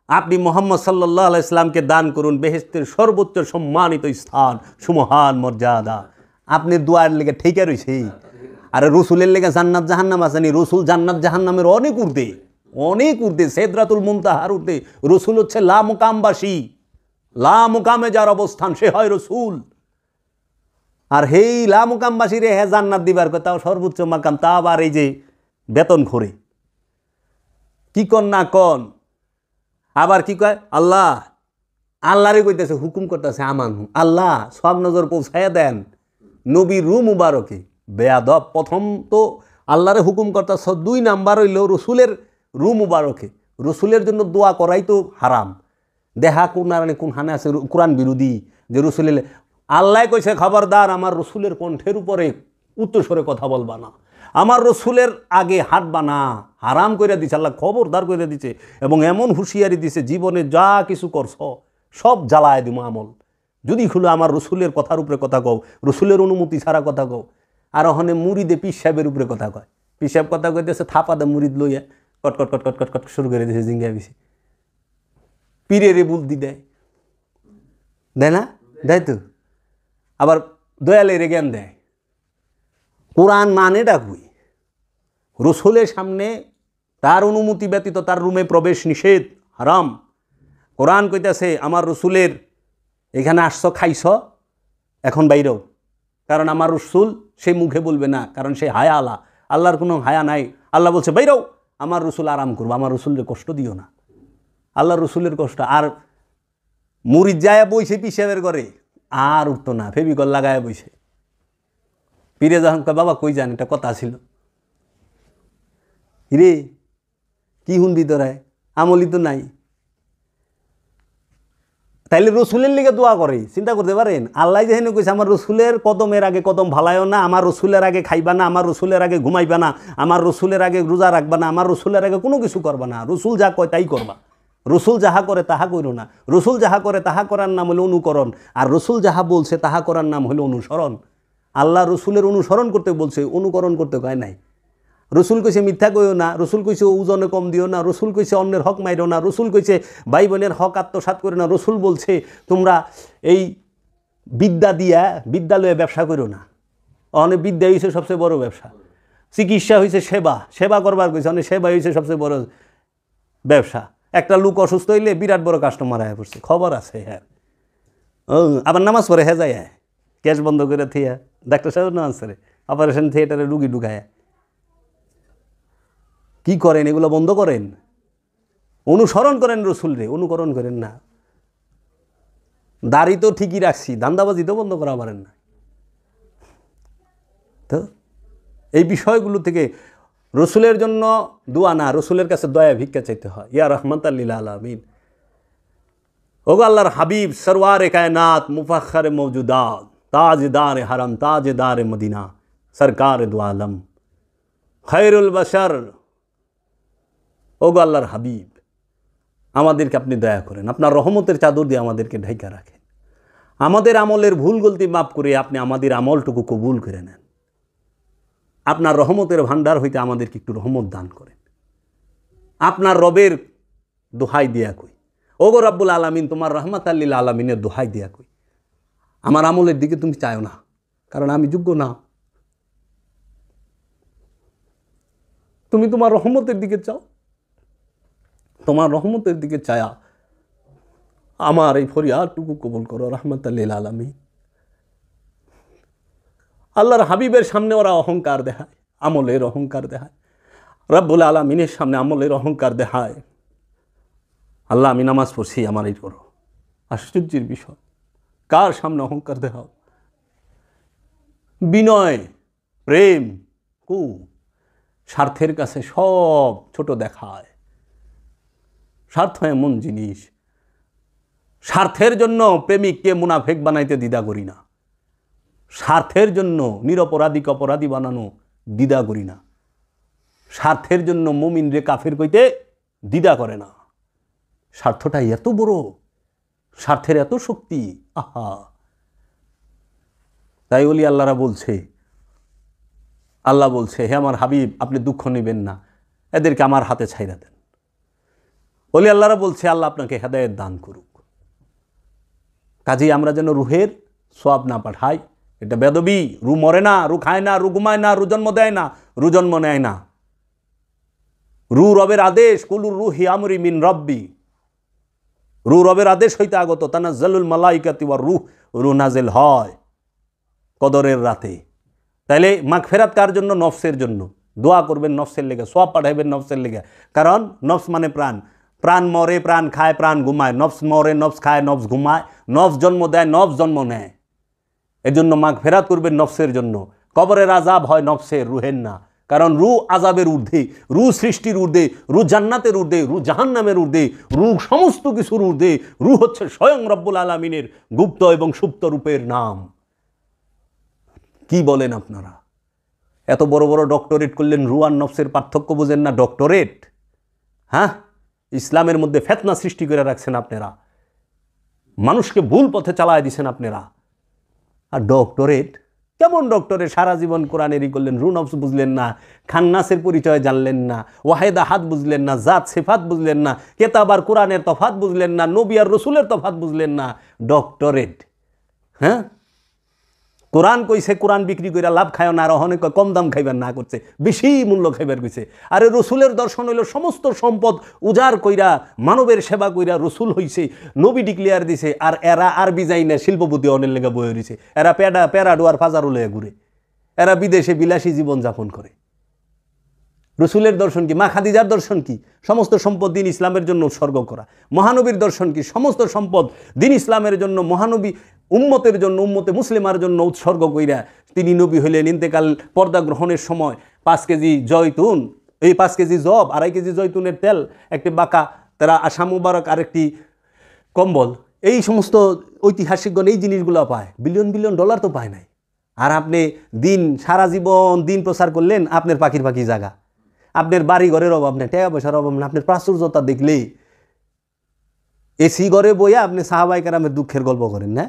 [SPEAKER 4] আপনি মোহাম্মদ সাল্লাল্লাহু আলাইহি সাল্লামকে দান করুন বেহেশতের সর্বোচ্চ সম্মানিত স্থান, সুমহান মর্যাদা, আপনি দোয়ার লেগে ঠিকই রইছে। আর রসুলের লেগে জান্নাত জাহান্নাম আসেনি, রসুল জান্নাত জাহান্নামের অনেক ঊর্ধ্বে, সিদরাতুল মুনতাহার ঊর্ধ্বে। রসুল হচ্ছে লা মুকামবাসী, লা মুকামে যার অবস্থান সে হয় রসুল। আর হেই লা মুকামবাসী রে হ্যাঁ জান্নাত দিবার কথা, সর্বোচ্চ মাকাম, তা আবার এই যে বেতন খোরে কি কন না কন। আবার কি কয় আল্লাহরে কইতেছে, হুকুম করতেছে আমান আল্লাহ সব নজর পৌঁছাইয়া দেন নবীর রু মুবারকে। বেয়াদব, প্রথম তো আল্লাহরে হুকুম করতেছ, 2 নাম্বার হইল রসুলের রু মুবারকে। রসুলের জন্য দোয়া করাই তো হারাম। দেখা কোন হানে আছে কোরআন বিরোধী যে রসুলের, আল্লাহ কইছে খবরদার আমার রসুলের কণ্ঠের উপরে উচ্চস্বরে কথা বলবা না, আমার রসুলের আগে হাঁটবা না, হারাম করে দিছে আল্লাহ, খবরদার করে দিছে। এবং এমন হুঁশিয়ারি দিছে, জীবনে যা কিছু করছ সব জ্বালায় দিব আমল, যদি খুলে আমার রসুলের কথার উপরে কথা কও, রসুলের অনুমতি ছাড়া কথা কও। আর ওখানে মুরিদে পীর সাহেবের উপরে কথা কয়, পীর সাহেব কথা কইতেছে, থাপা দে মুরিদ লইয়া কটকট কটকট কটকট শুরু করে দিয়েছে, জিঙ্গা বেশি পীরেরে বুদ্ধি দেয় না, দেয় তো। আবার দয়ালের জ্ঞান দেয়। কোরআন মানে ডাকুই, রসুলের সামনে তার অনুমতি ব্যতীত তার রুমে প্রবেশ নিষেধ, হারাম। কোরআন কইতাছে আমার রসুলের এখানে আসছ, খাইছ, এখন বাইরেও, কারণ আমার রসুল সে মুখে বলবে না, কারণ সে হায়া আলা, আল্লাহর কোনো হায়া নাই। আল্লাহ বলছে বাইরেও, আমার রসুল আরাম করবো, আমার রসুলের কষ্ট দিও না, আল্লাহর রসুলের কষ্ট। আর মুরিদ যায় বইছে পিসাবের করে, আর উঠতো না, ফেবিকল লাগায় বইছে। পীরে যখন কয় বাবা কই যান, এটা কথা ছিল রে, কি শুনবি তোরায়, আমলি তো নাই। তাইলে রসুলের লিগে দোয়া করে, চিন্তা করতে পারেন। আল্লাহ যেখানে কইছে আমার রসুলের কদমের আগে কদম ভালায়ও না, আমার রসুলের আগে খাইবা না, আমার রসুলের আগে ঘুমাইবা না, আমার রসুলের আগে রোজা রাখবা না, আমার রসুলের আগে কোনো কিছু করবা না, রসুল যা কয় তাই করবা। রসুল যাহা করে তাহা করো না, রসুল যাহা করে তাহা করার নাম হলো অনুকরণ, আর রসুল যাহা বলছে তাহা করার নাম হলো অনুসরণ। আল্লাহ রসুলের অনুসরণ করতে বলছে, অনুকরণ করতে কয় নাই। রসুল কইছে মিথ্যা কইও না, রসুল কইছে ওজনে কম দিও না, রসুল কইছে অন্যের হক মাইরো না, রসুল কইছে ভাই বোনের হক আত্মসাৎ করে না, রসুল বলছে তোমরা এই বিদ্যা দিয়া বিদ্যালয়ে ব্যবসা করো না। অনেক বিদ্যা হয়েছে সবচেয়ে বড় ব্যবসা, চিকিৎসা হয়েছে সেবা করবার কইছে, অনেক সেবা হয়েছে সবচেয়ে বড় ব্যবসা। একটা লোক অসুস্থ হইলে বিরাট বড় কাস্টমার আয়া পড়ছে, খবর আছে হ্যাঁ। আবার নামাজ পড়ে হ্যাঁ যায়, ক্যাশ বন্ধ করে থিয়া ডাক্তার সাহেব নামাজ পড়ে, অপারেশন থিয়েটারে রুগী ঢুকায়। কি করেন এগুলো বন্ধ করেন, অনুসরণ করেন রসুল রে, অনুকরণ করেন না। দাড়ি তো ঠিকই রাখছি, ধান্দাবাজি তো বন্ধ করা পারেন না। তো এই বিষয়গুলো থেকে রসুলের জন্য দোয়া না, রসুলের কাছে দয়া ভিক্ষা চাইতে হয়। ইয়া রহমাতাল লিল আলামিন, ওগো আল্লাহর হাবিব, সরওয়ারে কায়নাত, মুফাখখারে মওজুদাত, তাজদারে হারাম, তাজদারে মদিনা, সরকারে দু আলম, খায়রুল বাশার, ওগো আল্লাহর হাবিব, আমাদেরকে আপনি দয়া করেন, আপনার রহমতের চাদর দিয়ে আমাদেরকে ঢাকা রাখেন, আমাদের আমলের ভুল গলতি মাফ করে আপনি আমাদের আমলটুকু কবুল করে নেন, আপনার রহমতের ভান্ডার হইতে আমাদেরকে একটু রহমত দান করেন। আপনার রবের দোহাই দিয়া কই, ওগো রব্বুল আলামিন, তোমার রহমাতাল লিল আলামিনের দোহাই দিয়া কই, আমার আমলের দিকে তুমি চাও না, কারণ আমি যোগ্য না, তুমি তোমার রহমতের দিকে চাও, তোমার রহমতের দিকে চায়া আমার এই ফরিয়াদটুকু কবুল করো রহমাতাল লিল আলামিন। আল্লাহর হাবিবের সামনে ওরা অহংকার দেখায়, আমলের অহংকার দেখায়, রব্বুল আলামিনের সামনে আমলের অহংকার দেখায়। আল্লাহ আমি নামাজ পড়ছি, আমার এই করো। আশ্চর্যের বিষয়, কার সামনে অহংকার দেখাও? বিনয়, প্রেম, স্বার্থের কাছে সব ছোট দেখায়। স্বার্থ এমন জিনিস, স্বার্থের জন্য প্রেমিককে মুনাফেক বানাইতে দ্বিধা করি না, স্বার্থের জন্য নিরপরাধীকে অপরাধী বানানো দ্বিধা করি না, স্বার্থের জন্য মুমিনরে কাফের কইতে দ্বিধা করে না। স্বার্থটা এত বড়, স্বার্থের এত শক্তি, আহা! তাই ওলি আল্লাহরা বলছে, আল্লাহ বলছে, হে আমার হাবিব, আপনি দুঃখ নেবেন না, এদেরকে আমার হাতে ছাইরা দেন। ওলি আল্লাহরা বলছে, আল্লাহ আপনাকে হেদায়েত দান করুক। কাজেই আমরা যেন রুহের সওয়াব না পাঠাই। এটা বেদবি। রু মরে না, রু খায় না, রু ঘুমায় না, রু জন্ম দেয় না, রু জন্ম নেয় না। রু রবের আদেশ, কুলুর রুহি আমরি মিন রব্বি। রু রবের আদেশ হইতে আগত, তানাজ্জালুল মালাইকাতি ওয়ার রূহ, রু নাজিল হয় কদরের রাতে। তাইলে মাগফিরাত কার জন্য? নফসের জন্য। দোয়া করবেন নফসের লেগে, সওয়াব পাঠাইবেন নফসের লেগে। কারণ নফস মানে প্রাণ, প্রাণ মরে, প্রাণ খায়, প্রাণ ঘুমায়। নফস মরে, নফস খায়, নফস ঘুমায়, নফস জন্ম দেয়, নফস জন্ম নেয়। এর জন্য মাগফিরাত করবেন নফসের জন্য। কবরের আযাব হয় নফসের, রুহের না। কারণ রু আযাবের ঊর্ধ্বে, রু সৃষ্টির ঊর্ধ্বে, রু জান্নাতের ঊর্ধ্বে, রু জাহান্নামের ঊর্ধ্বে, রু সমস্ত কিছুর ঊর্ধ্বে। রু হচ্ছে স্বয়ং রব্বুল আলামিনের গুপ্ত এবং সুপ্ত রূপের নাম। কি বলেন আপনারা? এত বড় বড় ডক্টরেট করলেন, রু আর নফসের পার্থক্য বোঝেন না? ডক্টরেট, হ্যাঁ, ইসলামের মধ্যে ফিতনা সৃষ্টি করে রাখছেন আপনারা, মানুষকে ভুল পথে চালায় দিছেন আপনারা। আর ডক্টরেট কেমন ডক্টরেট? সারা জীবন কোরআনেরই করলেন, রু নফস বুঝলেন না, খান্নাসের পরিচয় জানলেন না, ওয়াহেদা হাত বুঝলেন না, জাত সিফাত বুঝলেন না, কেতাব আর কোরআনের তফাত বুঝলেন না, নবী আর রসুলের তফাত বুঝলেন না। ডক্টরেট, হ্যাঁ? কোরআন কইছে কোরআন বিক্রি করে লাভ খায় না, আর অনেক কম দাম খাইবার না করছে, বেশি মূল্য খাইবার কইছে। আরে রসুলের দর্শন হইল সমস্ত সম্পদ উজাড় কইরা মানবের সেবা কইরা রসুল হইছে, নবী ডিক্লিয়ার দিছে। আর এরা আরবি যাই না, শিল্পপতি অনেক লেগে বয়ে রয়েছে। এরা প্যারাডোয়ার ফাজারও লয়ে ঘুরে, এরা বিদেশে বিলাসী জীবন যাপন করে। রসুলের দর্শন কি? মা খাদিজার দর্শন কি? সমস্ত সম্পদ দিন ইসলামের জন্য উৎসর্গ করা। মহানবীর দর্শন কি? সমস্ত সম্পদ দিন ইসলামের জন্য, মহানবী উম্মতের জন্য, উম্মতে মুসলিমার জন্য উৎসর্গ কইরা তিনি নবী হইলেন। ইন্তেকাল পর্দা গ্রহণের সময় 5 কেজি জয়তুন, এই 5 কেজি জব, 2.5 কেজি জয়তুনের তেল, একটি বাঁকা তারা আশা মুবারক, আরেকটি কম্বল, এই সমস্ত ঐতিহাসিকগণ এই জিনিসগুলো পায়। বিলিয়ন বিলিয়ন ডলার তো পায় নাই। আর আপনি দিন সারা জীবন দিন প্রচার করলেন, আপনার পাখি জায়গা, আপনার বাড়ি ঘরের অভাব নেই, টাকা পয়সার অভাব নেই, আপনার প্রাচুর্যতা দেখলে এসি ঘরে বইয়া আপনি সাহাবায়ে কেরামের দুঃখের গল্প করেন না?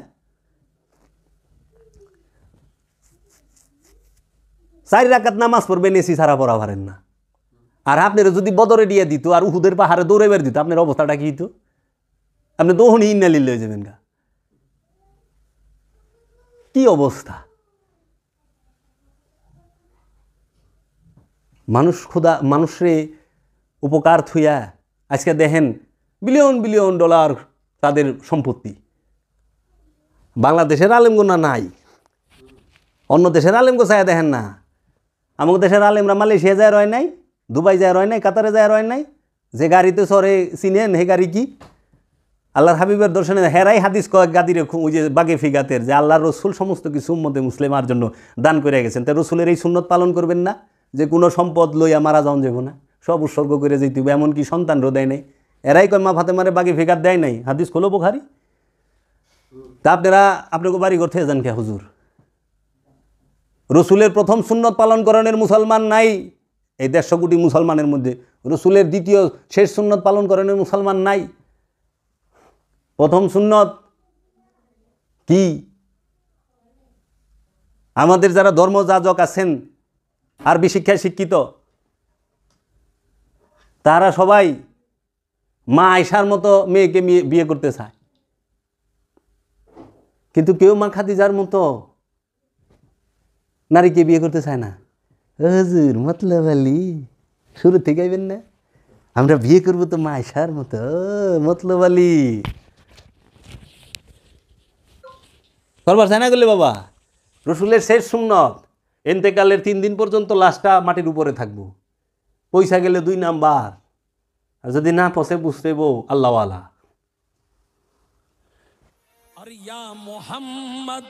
[SPEAKER 4] 4 রাকাত নামাজ পড়বেন, এসি ছাড়া পড়া পারেন না। আর আপনারা যদি বদরে দিয়ে দিত আর উহুদের পাহাড়ে দৌড়াইবার দিত, আপনার অবস্থাটা কি হইতো? আপনি দোহনি ইন্না লিল্লাহ হয়ে যাবেন গা। কি অবস্থা! মানুষরে উপকার থুইয়া আজকে দেখেন বিলিয়ন বিলিয়ন ডলার তাদের সম্পত্তি। বাংলাদেশের আলেমগোনা নাই, অন্য দেশের আলেমগো চাইয়া দেখেন না। আমাদের দেশের আলেমরা মালয়েশিয়া যায় রয় নাই, দুবাই যায় রয় নাই, কাতারে যায় রয় নাই। যে গাড়িতে চড়ে চিনেন হে গাড়ি কি? আল্লাহর হাবিবের দর্শনে হেরাই হাদিস কয়েক গাদিরে ওই যে বাগে ফিগাতের যে আল্লাহর রসুল সমস্ত কিছু উম্মতে মুসলিমার জন্য দান করে গেছেন। তাই রসুলের এই সুন্নত পালন করবেন না যে কোনো সম্পদ লইয়া মারা যাওয়া যাব না, সব উৎসর্গ করে যেতে হবে, এমনকি সন্তানরও দেয় নাই। এরাই কয় মা ফাতেমারে বাগে ফিগার দেয় নাই, হাদিস খোলো বুখারী। তা আপনারা আপনাকে বাড়ি করতে যান কে হুজুর? রসুলের প্রথম সুন্নত পালন করানোর মুসলমান নাই এই 150 কোটি মুসলমানের মধ্যে। রসুলের দ্বিতীয় শেষ সুন্নত পালন করানোর মুসলমান নাই। প্রথম সুন্নত কি? আমাদের যারা ধর্মযাজক আছেন, আরবি শিক্ষায় শিক্ষিত, তারা সবাই মা আয়েশার মতো মেয়েকে বিয়ে করতে চায়, কিন্তু কেউ মা খাদিজার মতো নারীকে বিয়ে করতে চায় না। হুজুর মতলব আলী শুরু থেকে আইবেন না, আমরা বিয়ে করবো তো মা আয়েশার মতো। মতলব আলী করবার চায় না করলে বাবা। রসুলের শেষ সুন্নত এন্তেকালের 3 দিন পর্যন্ত লাশটা মাটির উপরে থাকবো, পয়সা গেলে 2 নাম্বার, আর যদি না পৌঁছে বুঝতে বো আল্লাহওয়ালা।
[SPEAKER 6] और या मोहम्मद